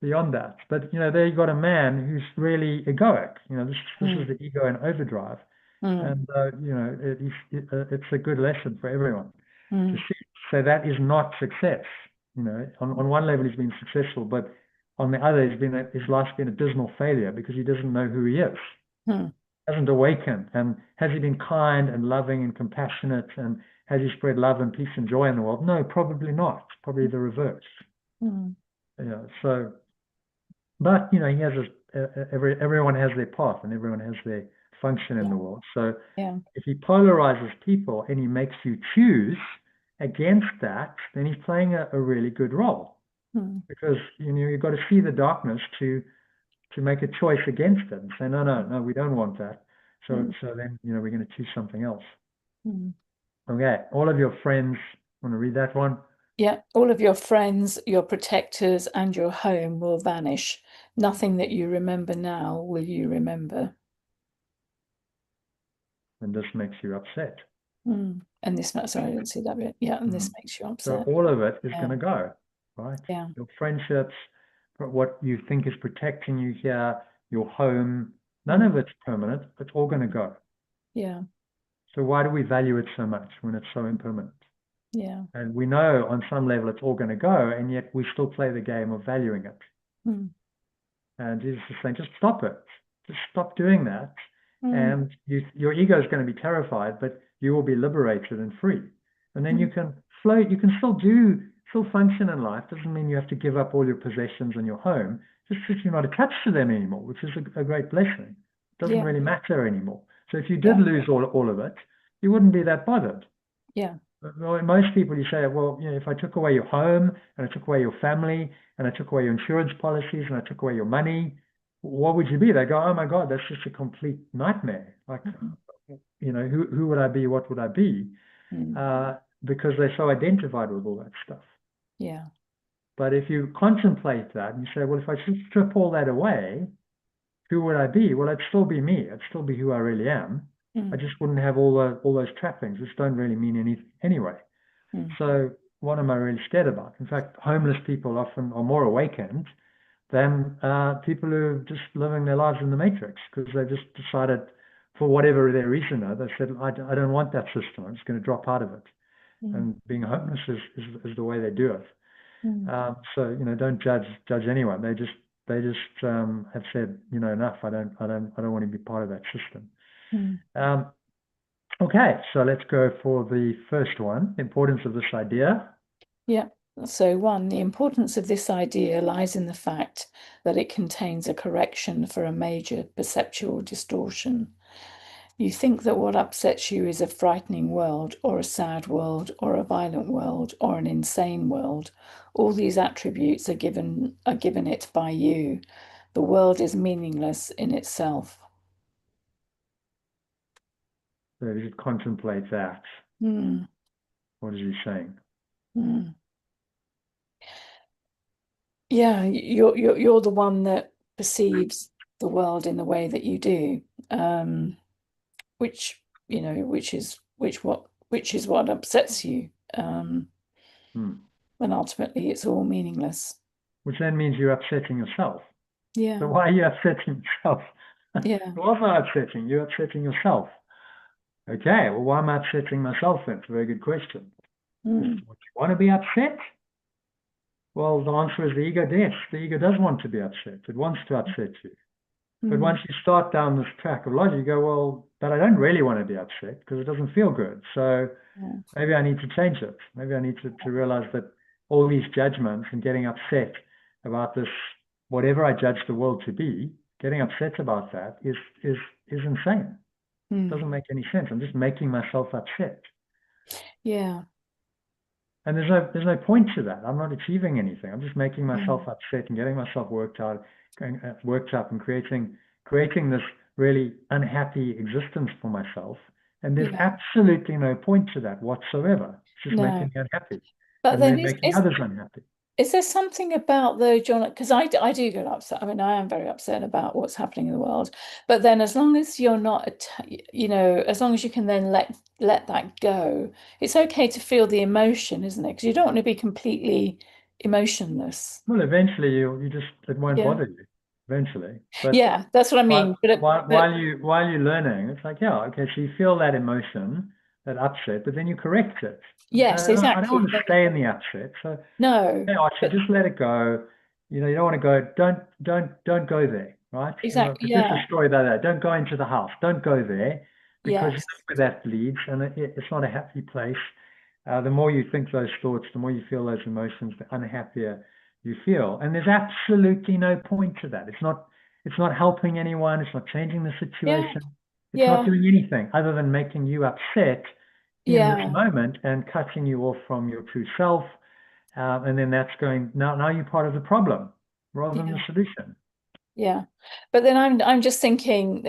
beyond that. But, you know, there you got a man who's really egoic. You know, this is the ego in overdrive. And, you know, it's a good lesson for everyone to see. So that is not success. You know, on one level he's been successful, but on the other his life's been a dismal failure because he doesn't know who he is. Hasn't awakened. And has he been kind and loving and compassionate, and has he spread love and peace and joy in the world? No, probably not. Probably the reverse. You know, so, but, you know, he has everyone has their path and everyone has their function in the world. So if he polarizes people and he makes you choose against that, then he's playing a really good role, because, you know, you've got to see the darkness to make a choice against it and say, no, we don't want that. So then, you know, we're going to choose something else. Okay, all of your friends, want to read that one? Yeah, all of your friends, your protectors, and your home will vanish. Nothing that you remember now will you remember. And this makes you upset. And this, sorry, I didn't see that bit. Yeah, and this makes you upset. So all of it is going to go, right? Yeah. Your friendships, what you think is protecting you here, your home, none of it's permanent. It's all going to go. Yeah. So why do we value it so much when it's so impermanent? Yeah. And we know on some level it's all going to go, and yet we still play the game of valuing it. And Jesus is saying, just stop it. Just stop doing that. And your ego is going to be terrified, but you will be liberated and free. And then you can float. You can still function in life. Doesn't mean you have to give up all your possessions and your home. Just that you're not attached to them anymore, which is a great blessing. It doesn't really matter anymore. So if you did lose all of it, you wouldn't be that bothered. Yeah. Well, most people, you say, well, if I took away your home and I took away your family and I took away your insurance policies and I took away your money, what would you be? They go, oh my God, that's just a complete nightmare. Like, who would I be? What would I be? Because they're so identified with all that stuff. Yeah. But if you contemplate that and you say, well, if I just strip all that away, who would I be? Well, I'd still be me. I'd still be who I really am. I just wouldn't have all those trappings, which don't really mean anything anyway. So what am I really scared about? In fact, homeless people often are more awakened than people who are just living their lives in the matrix, because they just decided, for whatever their reason, they said, I don't want that system. I'm just going to drop out of it. And being homeless is the way they do it. So don't judge anyone. They just have said, enough. I don't want to be part of that system. Okay, so let's go for the first one, importance of this idea. Yeah. So one, the importance of this idea lies in the fact that it contains a correction for a major perceptual distortion. You think that what upsets you is a frightening world, or a sad world, or a violent world, or an insane world. All these attributes are given it by you. The world is meaningless in itself. So you should contemplate that. What is he saying? Yeah, you're the one that perceives the world in the way that you do, which is what upsets you, when ultimately it's all meaningless. Which then means you're upsetting yourself. Yeah. So why are you upsetting yourself? Yeah. What am I upsetting? You're upsetting yourself. Okay, well, why am I upsetting myself then? It's a very good question. Would you want to be upset? Well, the answer is the ego does. The ego does want to be upset. It wants to upset you. But once you start down this track of logic, you go, well, but I don't really want to be upset because it doesn't feel good. So maybe I need to change it. Maybe I need to realize that all these judgments and getting upset about this, whatever I judge the world to be, getting upset about that is insane. It doesn't make any sense. I'm just making myself upset. Yeah. And there's no point to that. I'm not achieving anything. I'm just making myself upset and getting myself worked up and creating this really unhappy existence for myself. And there's absolutely no point to that whatsoever. It's just making me unhappy. But and then making others unhappy. Is there something about, though, John, because I do get upset. I mean, I am very upset about what's happening in the world. But then as long as you're not, as long as you can then let that go, it's okay to feel the emotion, isn't it? Because you don't want to be completely emotionless. Well, eventually it won't bother you. Eventually. But yeah, that's what I mean. While you're learning, it's like, yeah, okay, so you feel that emotion, that upset, but then you correct it. Yes, exactly. I don't want to stay in the upset. So no, just let it go. You don't want to go. Don't go there, right? Exactly. Just a story about that. Don't go into the house. Don't go there, because you know where that leads, and it's not a happy place. The more you think those thoughts, the more you feel those emotions, the unhappier you feel. And there's absolutely no point to that. It's not helping anyone. It's not changing the situation. It's not doing anything other than making you upset in this moment and cutting you off from your true self. And then that's going, now you're part of the problem rather than the solution. Yeah. But then I'm just thinking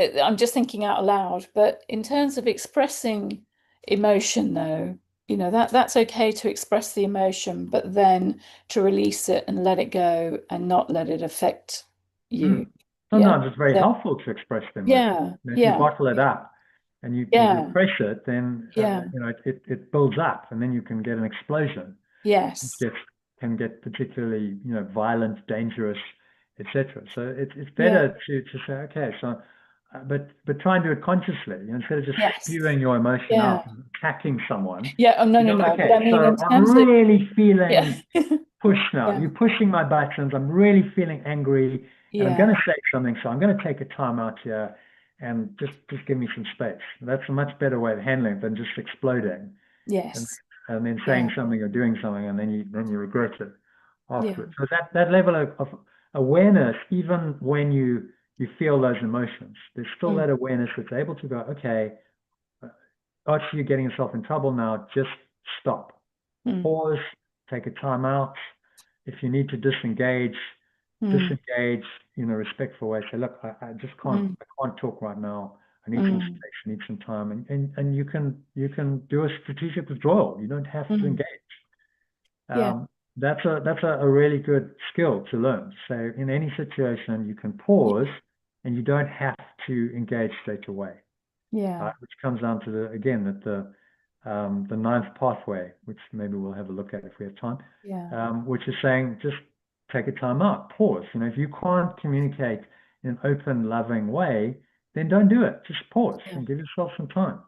out loud. But in terms of expressing emotion, though, that's okay to express the emotion, but then to release it and let it go and not let it affect you. Sometimes it's very helpful to express them. If you bottle it up and you repress it, then it builds up, and then you can get an explosion. Yes. It can get particularly violent, dangerous, etc. So it's better to say, okay, so but try and do it consciously, instead of just spewing your emotion out and attacking someone. Yeah. Oh, no. Okay, But I mean, so in I'm terms of, really feeling pushed now. Yeah. You're pushing my buttons. I'm really feeling angry, and I'm going to say something. So I'm going to take a time out here and just give me some space. That's a much better way of handling it than just exploding. Yes. And then saying something or doing something, and then you regret it afterwards. So that level of awareness, even when you feel those emotions, there's still that awareness that's able to go, okay, actually you're getting yourself in trouble now, just stop. Pause, take a time out. If you need to disengage in a respectful way. Say, look, I just can't talk right now. I need some space, I need some time. And you can do a strategic withdrawal. You don't have to engage. That's a really good skill to learn. So in any situation, you can pause and you don't have to engage straight away. Which comes down to the ninth pathway, which maybe we'll have a look at if we have time. Which is saying just take a time out, pause. If you can't communicate in an open, loving way, then don't do it. Just pause and give yourself some time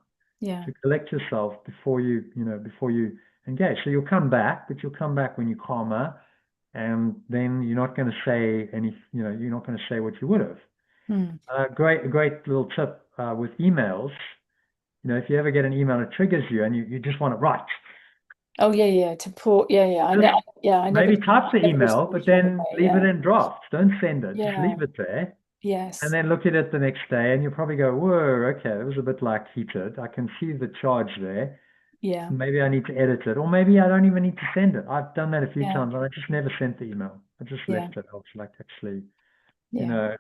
to collect yourself before you engage. So you'll come back, but you'll come back when you're calmer, and then you're not going to say you're not going to say what you would have. Great little tip with emails. If you ever get an email that triggers you and you just want to write. Oh yeah. To put I know. I never maybe type the email, but then leave it in draft. Don't send it. Just leave it there. Yes. And then look at it the next day, and you'll probably go, whoa, okay, it was a bit like heated. I can see the charge there. Yeah. Maybe I need to edit it, or maybe I don't even need to send it. I've done that a few times, and I just never sent the email. I just left it. I was like, actually, now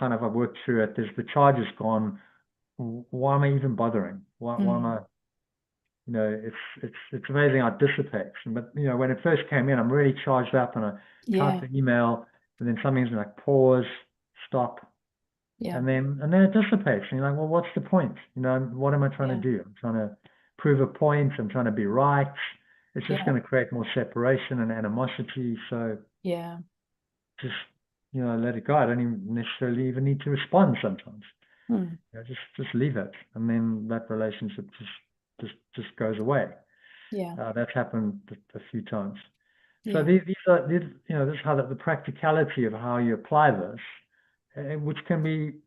I've worked through it. The charge is gone. Why am I even bothering? Why am I? It's amazing how it dissipates. But when it first came in, I'm really charged up, and I type the email, and then something's like pause, stop, and then it dissipates. And you're like, well, what's the point? What am I trying to do? I'm trying to prove a point. I'm trying to be right. It's just going to create more separation and animosity. So just let it go. I don't even necessarily even need to respond sometimes. Just leave it, and then that relationship just goes away. That's happened a few times. So these are this is how the practicality of how you apply this, which can be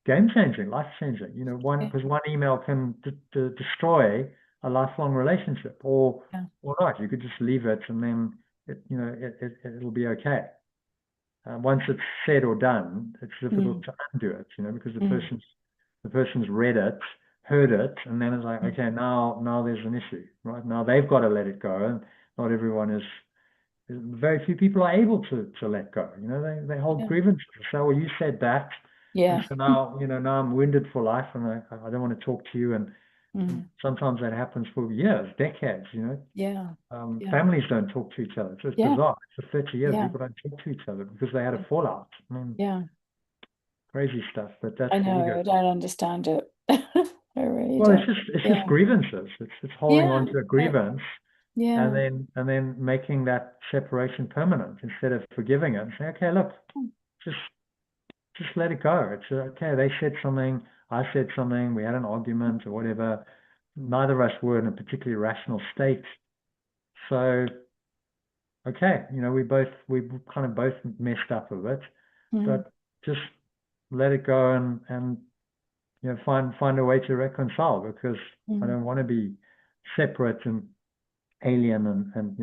game changing, life changing. Because one email can destroy a lifelong relationship, or not. You could just leave it, and then it'll be okay. Once it's said or done, it's difficult to undo it, because the person's read it, heard it, and then it's like, okay, now there's an issue, right? Now they've got to let it go, and not everyone is. Very few people are able to let go. They hold grievances. So, well, you said that, and so now now I'm wounded for life, and I don't want to talk to you. And sometimes that happens for years, decades. Families don't talk to each other. It's just bizarre. For 30 years, people don't talk to each other because they had a fallout. Crazy stuff. But that's I know. the ego. I don't understand it. I really Well, don't. it's just grievances. It's holding on to a grievance. And then making that separation permanent instead of forgiving it and saying, okay, look, just let it go. It's okay. They said something, I said something, we had an argument or whatever. Neither of us were in a particularly rational state. So, okay, we kind of both messed up a bit, but just let it go and find a way to reconcile, because I don't want to be separate and alien and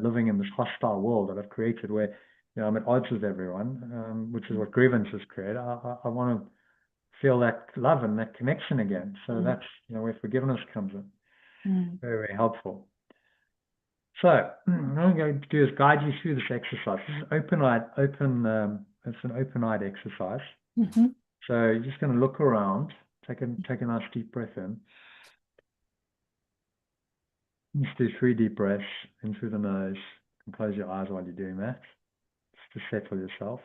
living in this hostile world that I've created where I'm at odds with everyone, which is what grievances create. I want to feel that love and that connection again. So that's where forgiveness comes in. Very, very helpful. So what I'm going to do is guide you through this exercise. This is it's an open-eyed exercise. So you're just going to look around, take a nice deep breath in. Just do 3 deep breaths in through the nose, and close your eyes while you're doing that, just to settle yourself.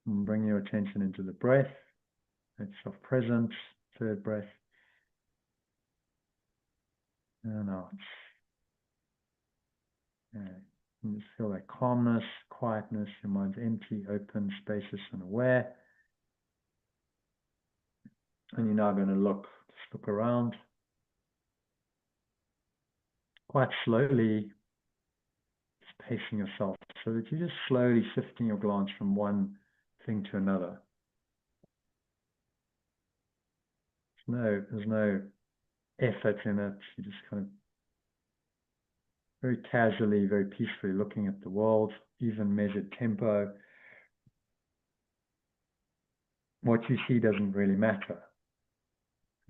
And bring your attention into the breath. Make yourself present. 3rd breath. And out. Okay. And just feel that calmness, quietness, your mind's empty, open, spacious, and aware. And you're now going to just look around. Quite slowly, just pacing yourself so that you're just slowly shifting your glance from one thing to another. There's no effort in it. You just kind of very casually, very peacefully looking at the world, even measured tempo. What you see doesn't really matter.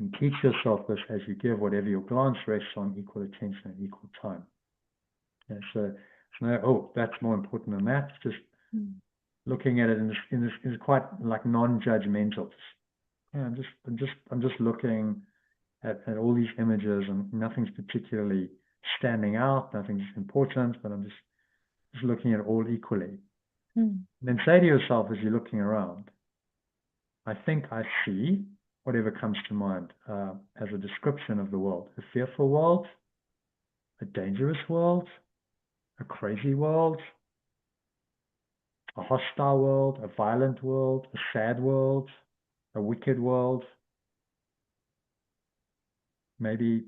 And teach yourself this as you give whatever your glance rests on equal attention at equal time. And so it's no, oh, that's more important than that. Just looking at it in this is quite like non-judgmental. Yeah, I'm just looking at all these images, and nothing's particularly standing out, nothing's important, but I'm just looking at it all equally. And then say to yourself as you're looking around, I think I see whatever comes to mind as a description of the world. A fearful world, a dangerous world, a crazy world, a hostile world, a violent world, a sad world, a wicked world. Maybe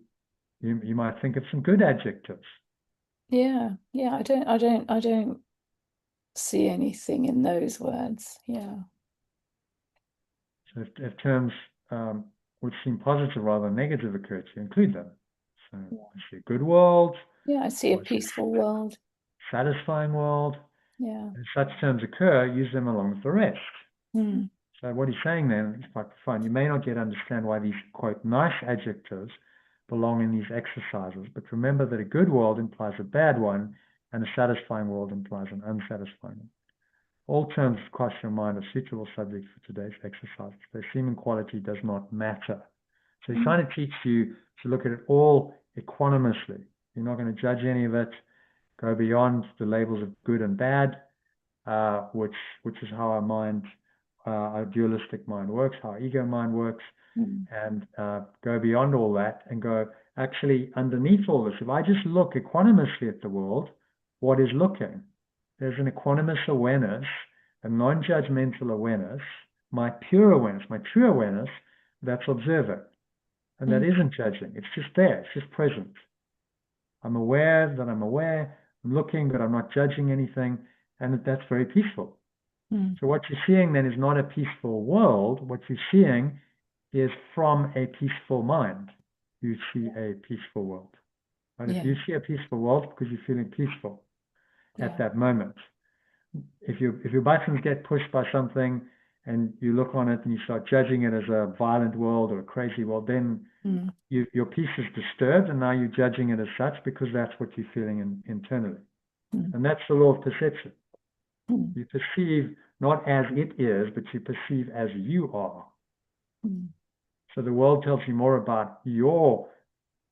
you might think of some good adjectives. Yeah. I don't see anything in those words. Yeah. So if terms which seem positive rather than negative occur to you, include them. So I see a good world. Yeah, I see a peaceful world. Satisfying world. Yeah. If such terms occur, use them along with the rest. So what he's saying then is quite fun. You may not yet understand why these, quote, nice adjectives belong in these exercises, but remember that a good world implies a bad one, and a satisfying world implies an unsatisfying one. All terms cross your mind are suitable subjects for today's exercise. Their seeming quality does not matter. So he's trying to teach you to look at it all equanimously. You're not going to judge any of it. Go beyond the labels of good and bad, which is how our mind, our dualistic mind works, how our ego mind works, and go beyond all that and go actually underneath all this. If I just look equanimously at the world, what is looking? There's an equanimous awareness, a non-judgmental awareness, my pure awareness, my true awareness, that's observing. And that isn't judging. It's just there. It's just present. I'm aware that I'm aware. I'm looking, but I'm not judging anything. And that's very peaceful. So what you're seeing then is not a peaceful world. What you're seeing is from a peaceful mind. You see a peaceful world. Right? If you see a peaceful world because you're feeling peaceful at that moment. If your buttons get pushed by something and you look on it and you start judging it as a violent world or a crazy world, then your peace is disturbed, and now you're judging it as such because that's what you're feeling internally. And that's the law of perception. You perceive not as it is, but you perceive as you are. So the world tells you more about your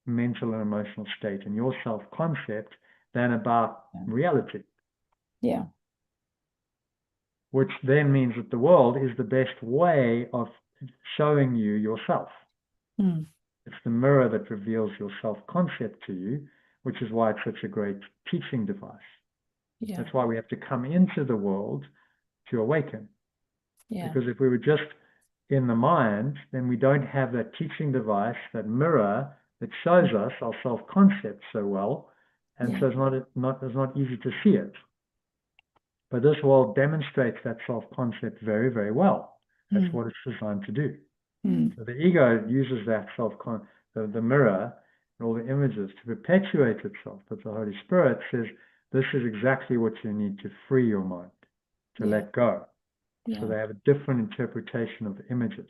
mental and emotional state and your self-concept than about reality. Yeah. Which then means that the world is the best way of showing you yourself. It's the mirror that reveals your self-concept to you, which is why it's such a great teaching device. That's why we have to come into the world to awaken. Because if we were just in the mind, then we don't have that teaching device, that mirror that shows us our self-concept so well, and so it's not easy to see it. But this world demonstrates that self-concept very, very well. That's what it's designed to do. So the ego uses that the mirror and all the images to perpetuate itself. But the Holy Spirit says, this is exactly what you need to free your mind, to let go. So they have a different interpretation of the images.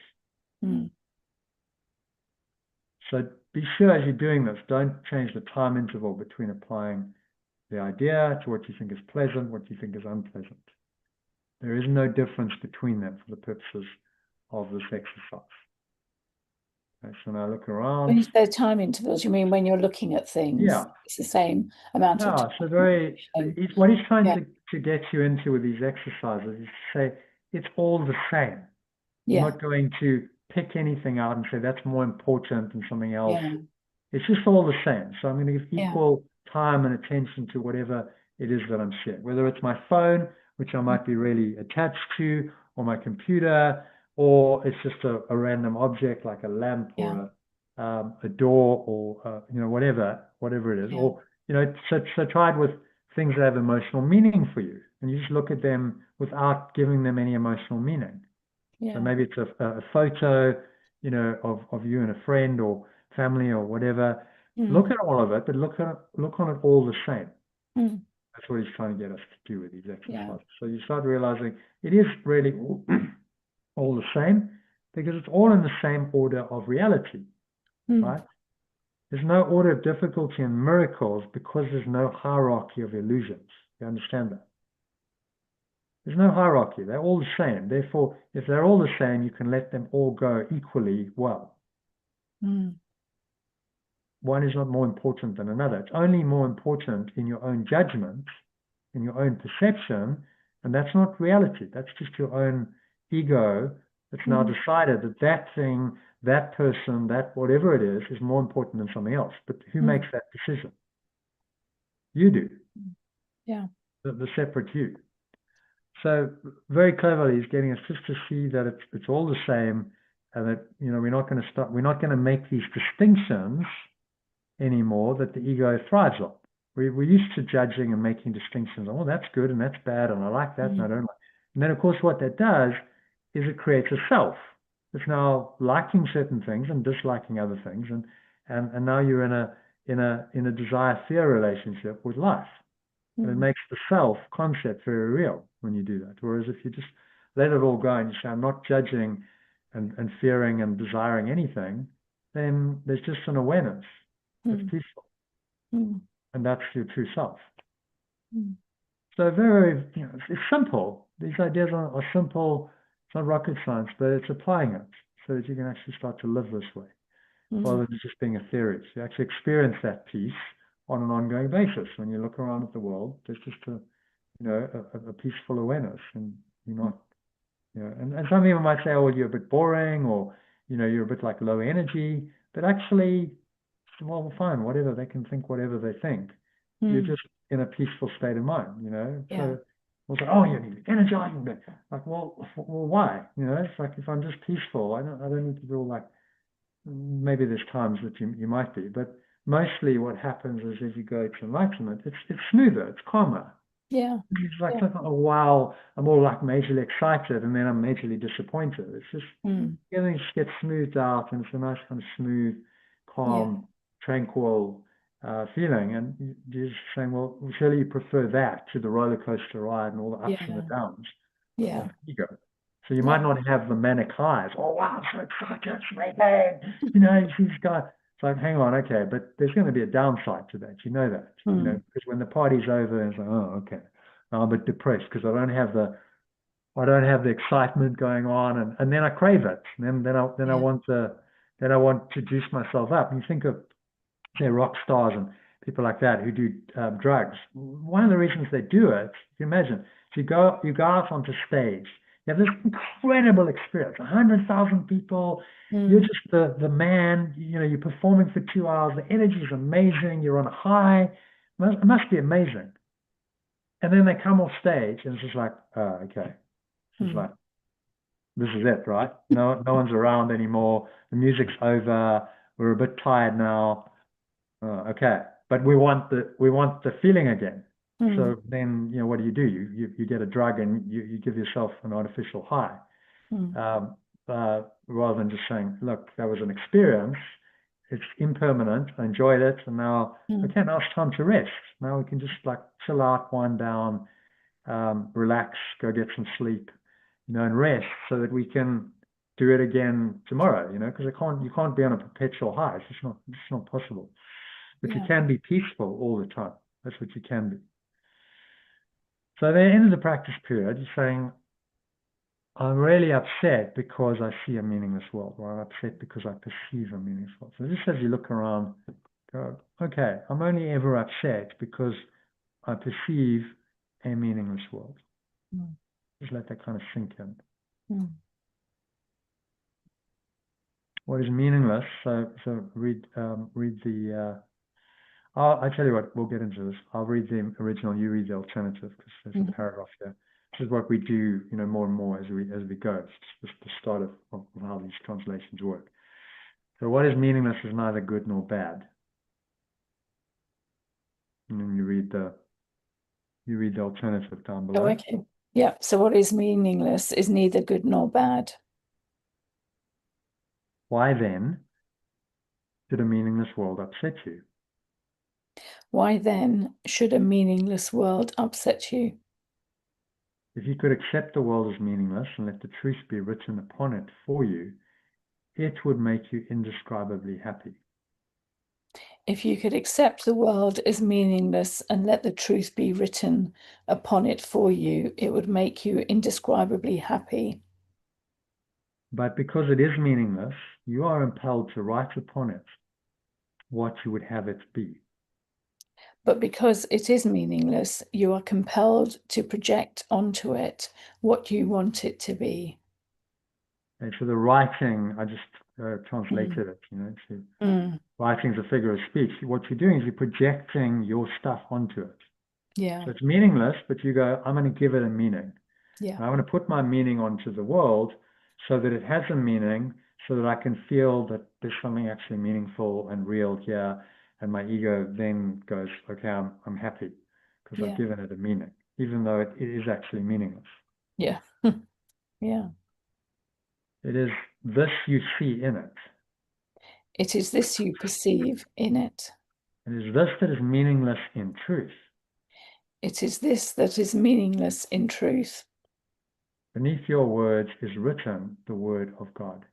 So be sure as you're doing this, don't change the time interval between applying the idea to what you think is pleasant, what you think is unpleasant. There is no difference between them for the purposes of this exercise. Okay, so now look around. When you say time intervals, you mean when you're looking at things? Yeah. It's the same amount of time. So what he's trying to get you into with these exercises is to say it's all the same. You're not going to pick anything out and say that's more important than something else. It's just all the same. So I'm going to give equal time and attention to whatever it is that I'm seeing. Whether it's my phone, which I might be really attached to, or my computer, or it's just a random object like a lamp or a door or whatever it is. Or so try it with things that have emotional meaning for you, and you just look at them without giving them any emotional meaning. So maybe it's a photo, of you and a friend or family or whatever. Look at all of it, but look on it all the same. That's what he's trying to get us to do with these exercises. So you start realizing it is really all the same, because it's all in the same order of reality, right? There's no order of difficulty in miracles because there's no hierarchy of illusions. You understand that? There's no hierarchy. They're all the same. Therefore, if they're all the same, you can let them all go equally well. One is not more important than another. It's only more important in your own judgment, in your own perception, and that's not reality. That's just your own ego that's now decided that that thing, that person, that whatever it is more important than something else. But who makes that decision? You do. Yeah. The separate you. So very cleverly, he's getting us just to see that it's all the same, and that we're not going to make these distinctions anymore that the ego thrives on. We're used to judging and making distinctions. Oh, that's good and that's bad, and I like that and I don't like. And then, of course, what that does is it creates a self. It's now liking certain things and disliking other things, and now you're in a desire-fear relationship with life. And it makes the self concept very real when you do that. Whereas if you just let it all go and you say, I'm not judging and fearing and desiring anything, then there's just an awareness. It's peaceful. And that's your true self. So very, it's simple. These ideas are simple. It's not rocket science, but it's applying it so that you can actually start to live this way, rather than just being a theory. So you actually experience that peace on an ongoing basis. When you look around at the world, there's just a peaceful awareness, and you're not, and some people might say, oh, well, you're a bit boring, or, you're a bit like low energy, but actually, well, fine, whatever, they can think whatever they think. You're just in a peaceful state of mind, So we'll say, oh, you need to energize. Like, well, why? It's like, if I'm just peaceful, I don't need to do all like, maybe there's times that you might be, but mostly what happens is as you go to enlightenment, it's smoother, it's calmer. Yeah. It's like, oh, wow, I'm all like majorly excited and then I'm majorly disappointed. It's just, everything just gets smoothed out, and it's a nice kind of smooth, calm, tranquil feeling. And you're just saying, well, surely you prefer that to the roller coaster ride and all the ups and the downs of ego. So you might not have the manic highs. Oh, wow, I'm so excited, it's amazing. These guys. It's like, hang on, okay, but there's going to be a downside to that. You know that, because when the party's over, it's like, oh, okay, I'm a bit depressed because I don't have the excitement going on, and then I crave it. And then I want to juice myself up. And you think of, say, rock stars and people like that who do drugs. One of the reasons they do it, you can imagine, so you go out onto stage. You have this incredible experience, 100,000 people. You're just the man. You're performing for 2 hours. The energy is amazing. You're on a high. It must be amazing. And then they come off stage, and it's just like, oh, okay. It's like, this is it, right? No one's around anymore. The music's over. We're a bit tired now. Okay, but we want the feeling again. So then, what do? You get a drug and you give yourself an artificial high, rather than just saying, look, that was an experience. It's impermanent. I enjoyed it, and now okay, now it's time to rest. Now we can just like chill out, wind down, relax, go get some sleep, and rest, so that we can do it again tomorrow. Because you can't be on a perpetual high. It's just not possible. But you can be peaceful all the time. That's what you can be. So at the end of the practice period, you're saying, I'm really upset because I see a meaningless world, or I'm upset because I perceive a meaningless world. So just as you look around, go, okay, I'm only ever upset because I perceive a meaningless world. Just let that kind of sink in. What is meaningless? So read the I tell you what, we'll get into this. I'll read the original, you read the alternative, because there's a paragraph here. This is what we do, more and more as we go. It's just the start of how these translations work. So what is meaningless is neither good nor bad. And then you read the alternative down below. Oh, okay. Yeah. So what is meaningless is neither good nor bad. Why then should a meaningless world upset you? Why then should a meaningless world upset you? If you could accept the world as meaningless and let the truth be written upon it for you, it would make you indescribably happy. If you could accept the world as meaningless and let the truth be written upon it for you, it would make you indescribably happy. But because it is meaningless, you are impelled to write upon it what you would have it be. But because it is meaningless, you are compelled to project onto it what you want it to be. And so the writing, I just translated it, writing is a figure of speech. What you're doing is you're projecting your stuff onto it. Yeah. So it's meaningless, but you go, I'm going to give it a meaning. Yeah. And I want to put my meaning onto the world so that it has a meaning, so that I can feel that there's something actually meaningful and real here. And my ego then goes, okay, I'm happy because I've given it a meaning, even though it is actually meaningless. Yeah. Yeah. It is this you see in it. It is this you perceive in it. It is this that is meaningless in truth. It is this that is meaningless in truth. Beneath your words is written the word of God.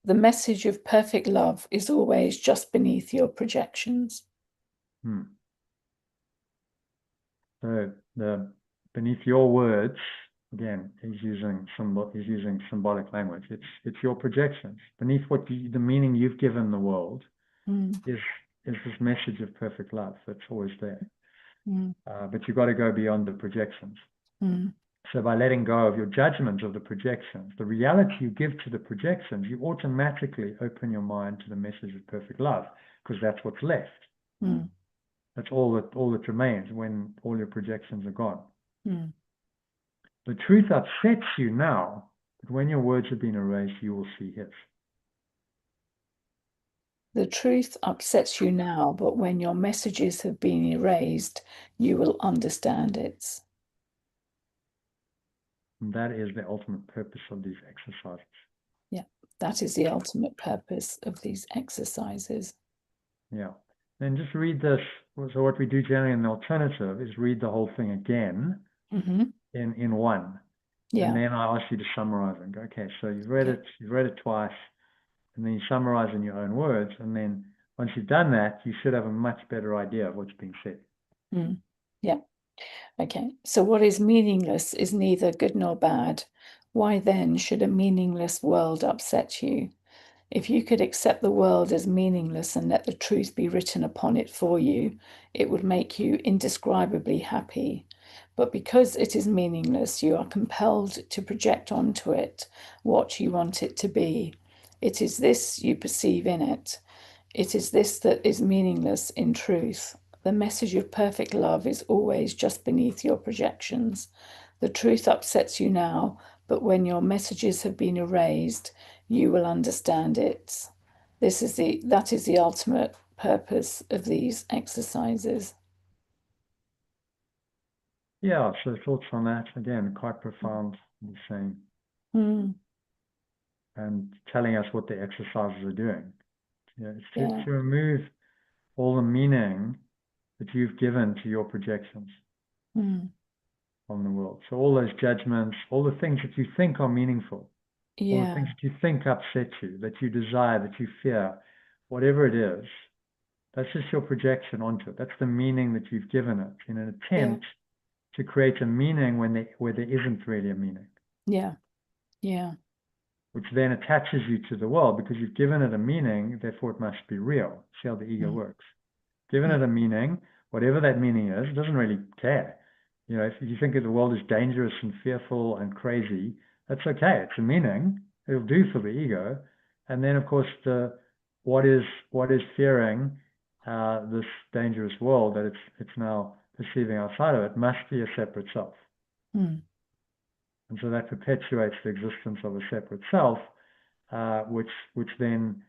The message of perfect love is always just beneath your projections. So beneath your words, again, he's using symbolic language. It's your projections. Beneath the meaning you've given the world is this message of perfect love that's always there. But you've got to go beyond the projections. So by letting go of your judgment of the projections, the reality you give to the projections, you automatically open your mind to the message of perfect love, because that's what's left. That's all that remains when all your projections are gone. The truth upsets you now, but when your words have been erased, you will see his. The truth upsets you now, but when your messages have been erased, you will understand it. And that is the ultimate purpose of these exercises. Yeah, that is the ultimate purpose of these exercises. Yeah. Then just read this. So what we do generally in the alternative is read the whole thing again in one. Yeah. And then I ask you to summarize and go, okay, so you've read it twice, and then you summarize in your own words. And then once you've done that, you should have a much better idea of what's being said. Yeah. Okay. So what is meaningless is neither good nor bad. Why then should a meaningless world upset you? If you could accept the world as meaningless and let the truth be written upon it for you, it would make you indescribably happy. But because it is meaningless, you are compelled to project onto it what you want it to be. It is this you perceive in it. It is this that is meaningless in truth. The message of perfect love is always just beneath your projections. The truth upsets you now, but when your messages have been erased, you will understand it. That is the ultimate purpose of these exercises. Yeah, so thoughts on that, again, quite profound, the same. And telling us what the exercises are doing. It's to remove all the meaning that you've given to your projections on the world. So all those judgments, all the things that you think are meaningful, all the things that you think upset you, that you desire, that you fear, whatever it is, that's just your projection onto it. That's the meaning that you've given it in an attempt to create a meaning where there isn't really a meaning. Yeah. Which then attaches you to the world because you've given it a meaning, therefore it must be real. See how the ego works. Given it a meaning, whatever that meaning is, it doesn't really care. If you think that the world is dangerous and fearful and crazy, that's okay. It's a meaning. It'll do for the ego. And then, of course, what is fearing this dangerous world that it's now perceiving outside of it, must be a separate self. Mm. And so that perpetuates the existence of a separate self, which then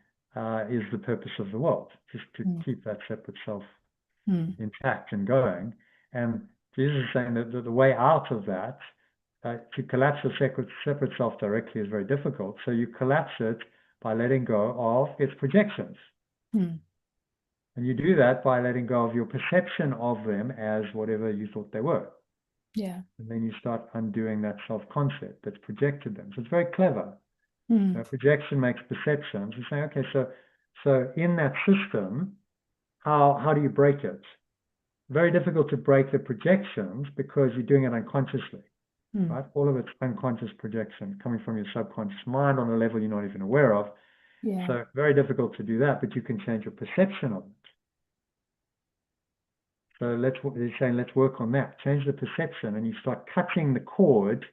is the purpose of the world, just to keep that separate self intact and going. And Jesus is saying that the way out of that, to collapse a separate self directly is very difficult. So you collapse it by letting go of its projections. Mm. And you do that by letting go of your perception of them as whatever you thought they were. Yeah. And then you start undoing that self-concept that's projected them. So it's very clever. Mm. Projection makes perceptions. You say, okay, so in that system, how do you break it? Very difficult to break the projections because you're doing it unconsciously, right? All of it's unconscious projection coming from your subconscious mind on a level you're not even aware of. Yeah. So very difficult to do that, but you can change your perception of it. So they're saying, let's work on that. Change the perception, and you start cutting the cord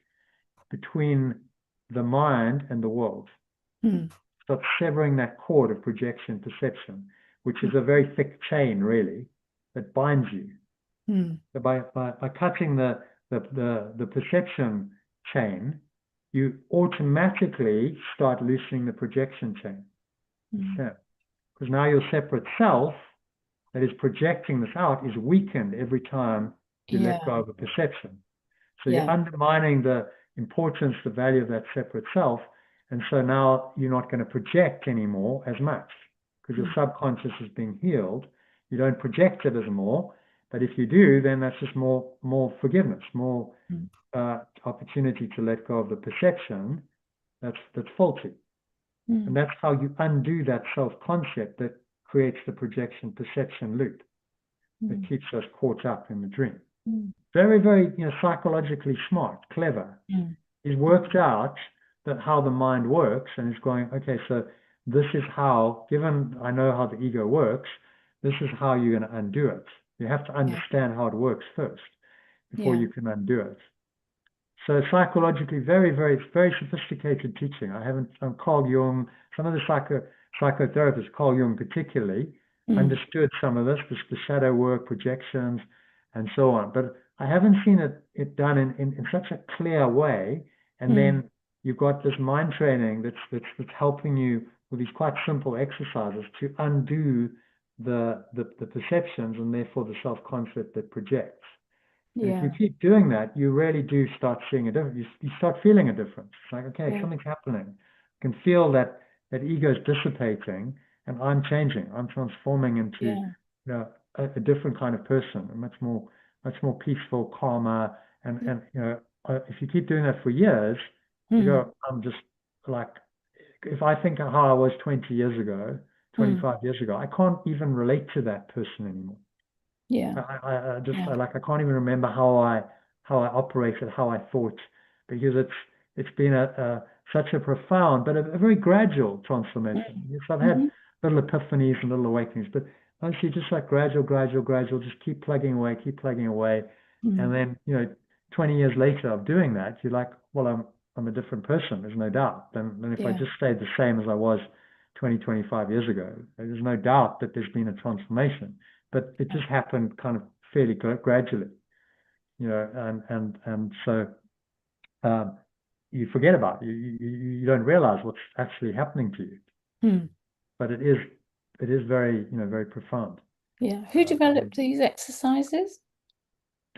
between the mind and the world. Start severing that cord of projection perception, which is a very thick chain, really, that binds you. So by cutting the perception chain, you automatically start loosening the projection chain. Because now your separate self that is projecting this out is weakened every time you let go of a perception. So you're undermining the importance, the value of that separate self. And so now you're not going to project anymore as much because your subconscious is being healed. You don't project it as more. But if you do, then that's just more forgiveness, more opportunity to let go of the perception that's faulty. And that's how you undo that self-concept that creates the projection perception loop that keeps us caught up in the dream. Very, very psychologically smart, clever. He's worked out that how the mind works, and he's going, okay, so this is how, given I know how the ego works, this is how you're going to undo it. You have to understand how it works first before you can undo it. So psychologically, very, very, very sophisticated teaching. Carl Jung, some of the psychotherapists, Carl Jung particularly, understood some of this, the shadow work, projections, and so on. But I haven't seen it done in such a clear way. And then you've got this mind training that's helping you with these quite simple exercises to undo the perceptions and therefore the self-concept that projects. And if you keep doing that, you really do start seeing a difference. You start feeling a difference. It's like, okay, something's happening. I can feel that ego is dissipating, and I'm changing. I'm transforming into a different kind of person, a much more peaceful, calmer. And if you keep doing that for years, you go, I'm just like, if I think of how I was 20 years ago, 25 years ago, I can't even relate to that person anymore. I can't even remember how I operated, how I thought, because it's been such a profound but a very gradual transformation. Yes, I've had little epiphanies and little awakenings, but mostly just like gradual, just keep plugging away, and then 20 years later of doing that, you're like, well, I'm a different person. There's no doubt. Than if I just stayed the same as I was 25 years ago. There's no doubt that there's been a transformation. But it just happened kind of fairly gradually, and so you forget about it. You don't realize what's actually happening to you. But it is very, very profound. Yeah. Who developed these exercises?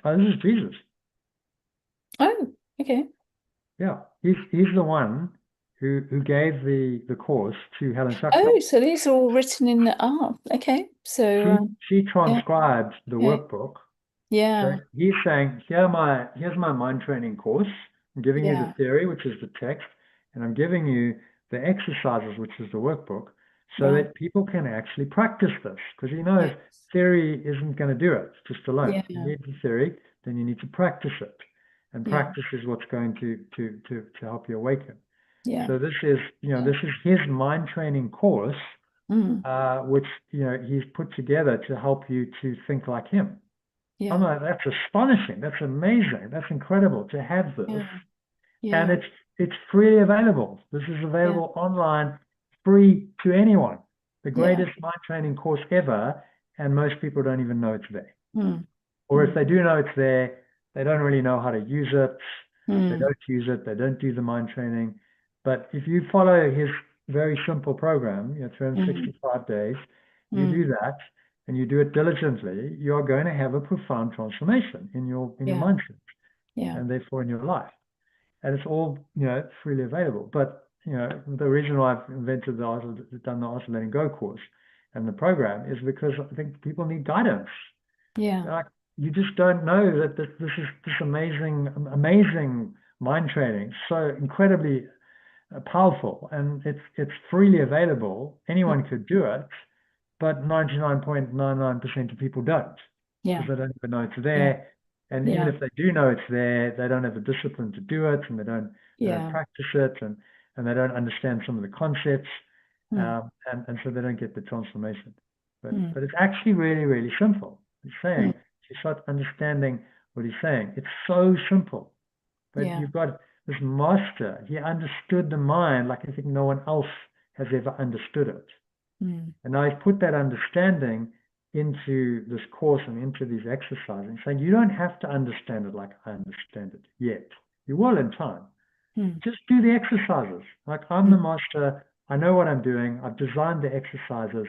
This is Jesus. Oh, okay. Yeah, he's the one who gave the course to Helen Shuckburgh. Oh, so these are all written in the okay. So she transcribed the workbook. Yeah. So he's saying, here's my mind training course. I'm giving you the theory, which is the text, and I'm giving you the exercises, which is the workbook, so that people can actually practice this. Because theory isn't going to do it just alone. You need the theory, then you need to practice it. And practice is what's going to help you awaken. So this is his mind training course, which he's put together to help you to think like him. I'm like, that's astonishing. That's amazing. That's incredible to have this. And it's freely available. This is available online, free to anyone. The greatest mind training course ever and most people don't even know it's there. Mm. Or if they do know it's there, they don't really know how to use it. They Mm. don't use it. They don't do the mind training. But if you follow his very simple program, 365 days, you do that and you do it diligently, you are going to have a profound transformation in your mindset and therefore in your life. And it's all, freely available. But, the reason why I've invented done the Art of Letting Go course and the program is because I think people need guidance. Yeah. Like, you just don't know that this is this amazing mind training, so incredibly powerful, and it's freely available. Anyone could do it, but 99.99% of people don't, because they don't even know it's there. And even if they do know it's there, they don't have the discipline to do it, and they don't practice it, and they don't understand some of the concepts, and so they don't get the transformation. But it's actually really, really simple. He's saying, if you start understanding what he's saying, it's so simple. But you've got this master. He understood the mind like I think no one else has ever understood it. And now he's put that understanding into this course and into these exercises, saying you don't have to understand it like I understand it yet. You will in time. Just do the exercises. Like, I'm the master. I know what I'm doing. I've designed the exercises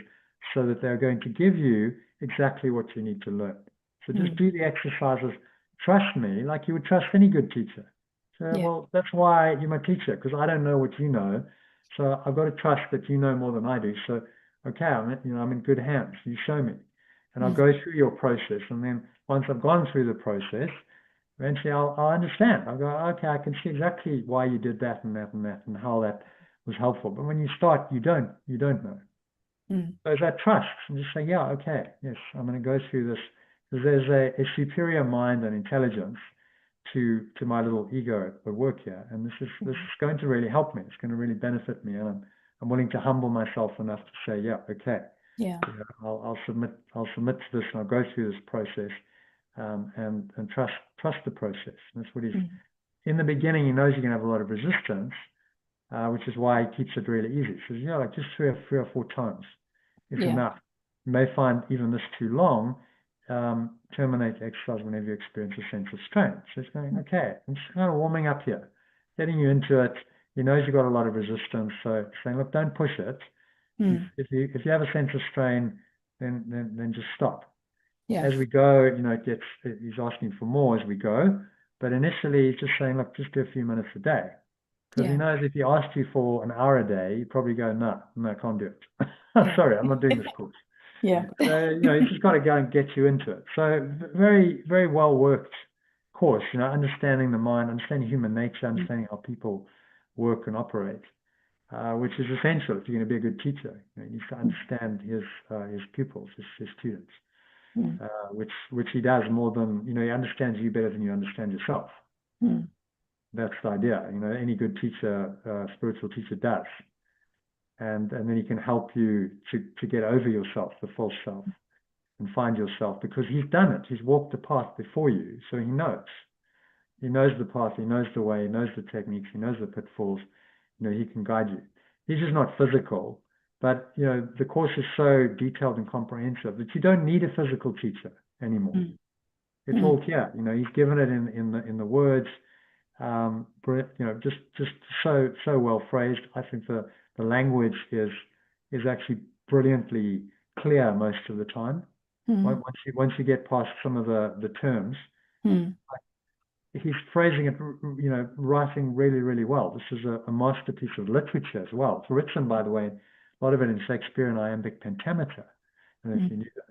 so that they're going to give you exactly what you need to learn. So just do the exercises. Trust me like you would trust any good teacher. So, well, that's why you're my teacher, because I don't know what you know. So I've got to trust that you know more than I do. So, okay, I'm in good hands. You show me. And I'll go through your process. And then once I've gone through the process, eventually I'll understand. I'll go, okay, I can see exactly why you did that and that and that and how that was helpful. But when you start, you don't know. So it's that trust, and just say, yeah, okay, yes, I'm going to go through this. Because there's a superior mind and intelligence to my little ego at work here, and this is going to really help me. It's going to really benefit me, and I'm willing to humble myself enough to say, yeah, okay, I'll submit to this, and I'll go through this process, and trust the process. And that's what he's in the beginning. He knows you're going to have a lot of resistance, which is why he keeps it really easy. He says, like just three or four times is enough. You may find even this too long. Terminate the exercise whenever you experience a sense of strain. So it's going, okay, I'm just kind of warming up here, getting you into it. He knows you've got a lot of resistance, so saying, look, don't push it. If you have a sense of strain, then just stop. As we go, he's asking for more as we go, but initially he's just saying, look, just do a few minutes a day. Because he knows if he asked you for an hour a day, you probably go, no, I can't do it. Sorry, I'm not doing this course. So, he's just got to go and get you into it. So very, very well worked course, understanding the mind, understanding human nature, understanding how people work and operate, which is essential if you're going to be a good teacher. You need to understand his pupils, his students, which he does more than, he understands you better than you understand yourself. That's the idea. Any good teacher, spiritual teacher does. And then he can help you to get over yourself, the false self, and find yourself, because he's done it. He's walked the path before you, so he knows. He knows the path, he knows the way, he knows the techniques, he knows the pitfalls. He can guide you. He's just not physical, but the course is so detailed and comprehensive that you don't need a physical teacher anymore. It's all here. He's given it in the words. Just so well phrased. I think the language is actually brilliantly clear most of the time. Once you get past some of the terms, he's phrasing it, writing really, really well. This is a masterpiece of literature as well. It's written, by the way, a lot of it in Shakespearean iambic pentameter. I don't know if you knew that.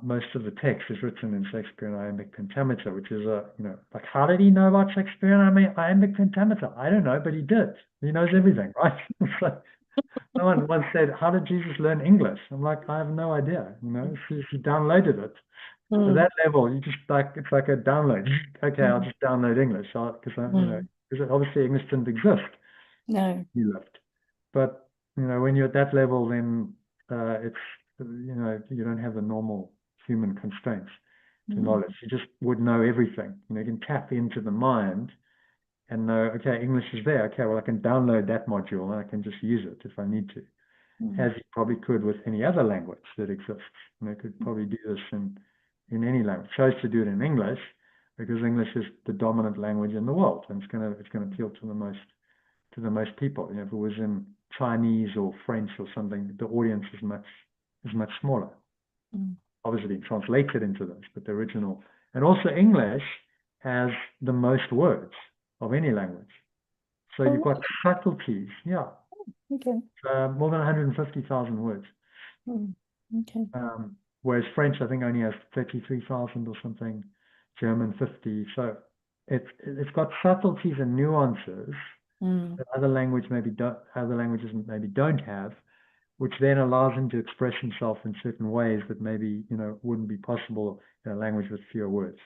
Most of the text is written in Shakespearean iambic pentameter, which is like, how did he know about Shakespearean iambic pentameter? I don't know, but he did. He knows everything, right? So someone once said, how did Jesus learn English? I'm like, I have no idea. He downloaded it. To that level, you just it's like a download. Okay, I'll just download English because obviously English didn't exist. No. He lived. But when you're at that level, then it's you don't have the normal human constraints to knowledge. You just would know everything. You can tap into the mind and know, okay, English is there. Okay, well, I can download that module and I can just use it if I need to. as you probably could with any other language that exists. And you could probably do this in any language. Chose to do it in English because English is the dominant language in the world, and it's gonna appeal to the most people. You know, if it was in Chinese or French or something, the audience is much smaller. Obviously being translated into those, but the original. And also English has the most words of any language. So you've got subtleties, yeah. Okay. More than 150,000 words. Okay. Whereas French, I think, only has 33,000 or something. German, 50. So it's got subtleties and nuances that other languages maybe don't have, which then allows him to express himself in certain ways that maybe, you know, wouldn't be possible in a language with fewer words.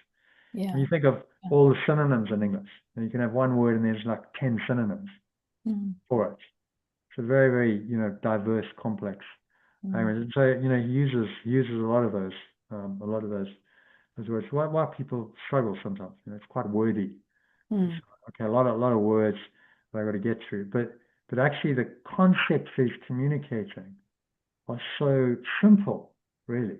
Yeah. When you think of all the synonyms in English, and you can have one word and there's like 10 synonyms for it. It's a very, very, you know, diverse, complex language. And so, you know, he uses a lot of those words. Why people struggle sometimes, you know, it's quite wordy. Okay, a lot of words that I've got to get through, but actually the concepts he's communicating are so simple, really.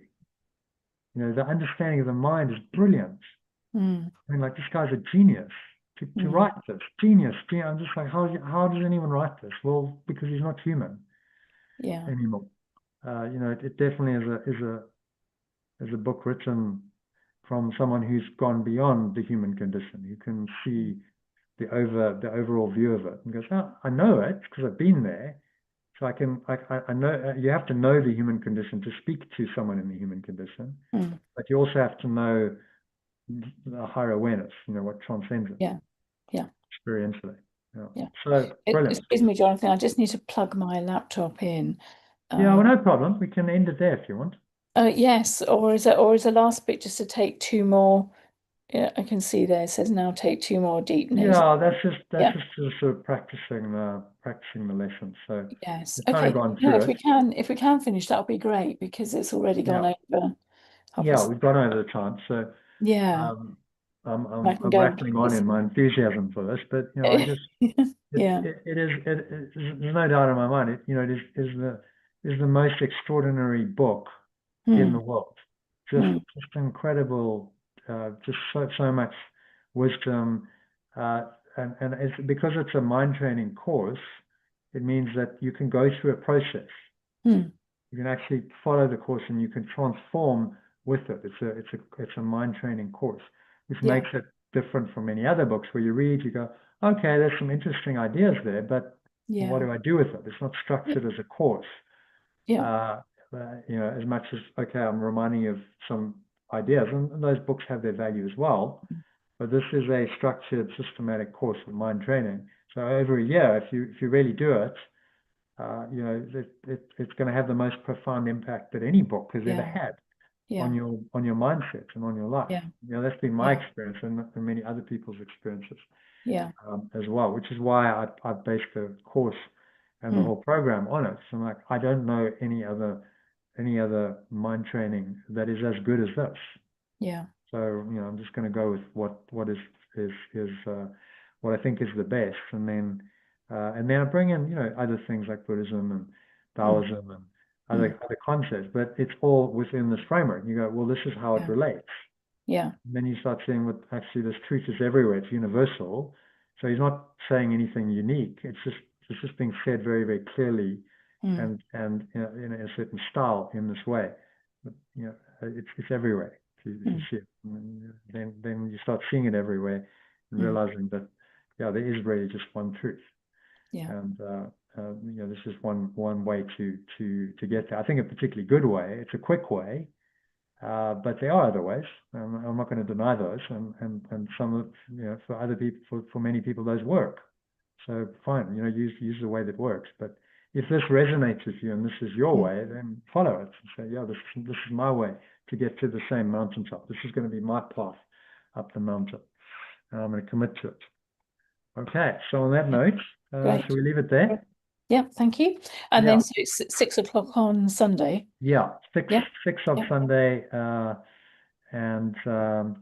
You know, the understanding of the mind is brilliant. I mean, like, this guy's a genius to write this. Genius. I'm just like, how does anyone write this? Well, because he's not human anymore. You know, it definitely is a book written from someone who's gone beyond the human condition, who can see the overall view of it and goes, oh, I know it because I've been there. So I know. You have to know the human condition to speak to someone in the human condition, but you also have to know the higher awareness, you know, what transcends it. Yeah. Experientially. Yeah. So brilliant. Excuse me, Jonathan, I just need to plug my laptop in. Yeah, well, no problem. We can end it there if you want. Yes, or is the last bit just to take two more? Yeah, I can see there it says now take two more deep nasal. Yeah, that's just sort of practicing the lesson. So yes, we've kind of gone through if we can finish, that'll be great because it's already gone over. Yeah, we've gone over the time. So yeah, I'm rattling on in my enthusiasm for this, but you know, I just there's no doubt in my mind. It is the most extraordinary book in the world. Just incredible. Just so much wisdom, and it's because it's a mind training course. It means that you can go through a process. You can actually follow the course, and you can transform with it. It's a mind training course, which makes it different from many other books where you read, you go, okay, there's some interesting ideas there, but what do I do with it? It's not structured as a course. You know, as much as, okay, I'm reminding you of some ideas, and those books have their value as well, but this is a structured, systematic course of mind training. So over a year, if you really do it, you know, it's going to have the most profound impact that any book has ever had on your mindset and on your life. You know, that's been my experience and many other people's experiences as well, which is why I based the course and the whole program on it. So I'm like, I don't know any other mind training that is as good as this. So, you know, I'm just going to go with what is what I think is the best, and then I bring in, you know, other things like Buddhism and Taoism and other concepts, but it's all within this framework. You go, well, this is how it relates. And then you start seeing what actually this truth is everywhere. It's universal. So he's not saying anything unique. It's just being said very, very clearly and you know, in a certain style in this way. But, you know, it's everywhere. If you see it, and then you start seeing it everywhere and realizing that there is really just one truth. And you know, this is one way to get there. I think a particularly good way. It's a quick way, but there are other ways. I'm not going to deny those, and some of, you know, for other people, for many people, those work. So fine, you know, use the way that works. But if this resonates with you and this is your way, then follow it and say, yeah, this is my way to get to the same mountaintop. This is going to be my path up the mountain, and I'm going to commit to it. Okay, so on that note, shall we leave it there? Yeah, thank you. And then so it's 6 o'clock on Sunday. Yeah, 6 on Sunday, and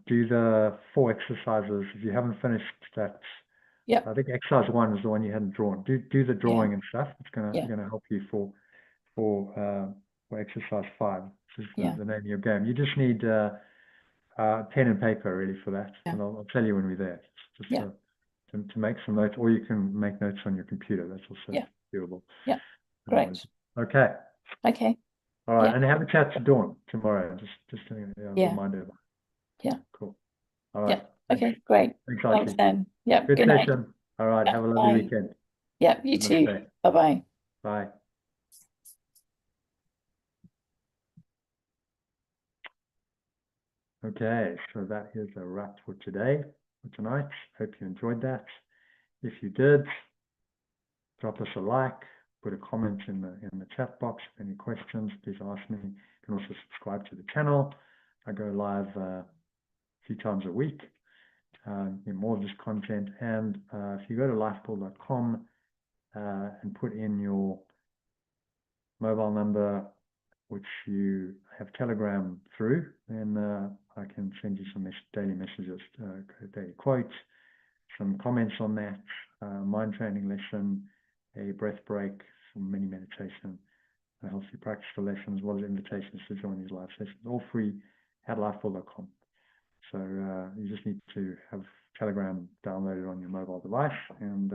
do the 4 exercises. If you haven't finished that, I think exercise 1 is the one you hadn't drawn. Do the drawing and stuff. It's gonna help you for for exercise 5, which is Yeah. the name of your game. You just need pen and paper really for that, Yeah. and I'll tell you when we're there. Just Yeah. to make some notes, or you can make notes on your computer. That's also Yeah. doable. Yeah. Great. Okay. Okay. All right, Yeah. and have a chat to Dawn tomorrow. Just a Yeah. reminder. Yeah. Cool. All right. Yeah. Okay. Great. Thanks, Thanks, Archie. then. Yeah. Good Good night. session. All right. Yeah, Have a lovely bye. weekend. Yeah. You too. Namaste. Bye-bye. Bye. Okay, so that is a wrap for today, for tonight. Hope you enjoyed that. If you did, drop us a like, put a comment in the chat box. Any questions, please ask me. You can also subscribe to the channel. I go live a few times a week in more of this content. And if you go to lifepool.com and put in your mobile number, which you have Telegram through, then I can send you some daily messages, daily quotes, some comments on that, mind training lesson, a breath break, some mini meditation, a healthy practice for lesson, as well as invitations to join these live sessions, all free at lifepool.com. So you just need to have Telegram downloaded on your mobile device, and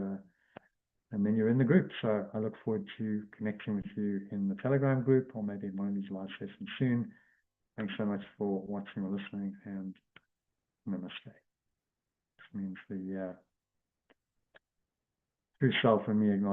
then you're in the group. So I look forward to connecting with you in the Telegram group, or maybe in one of these live sessions soon. Thanks so much for watching or listening, and namaste. This means the true self and me acknowledge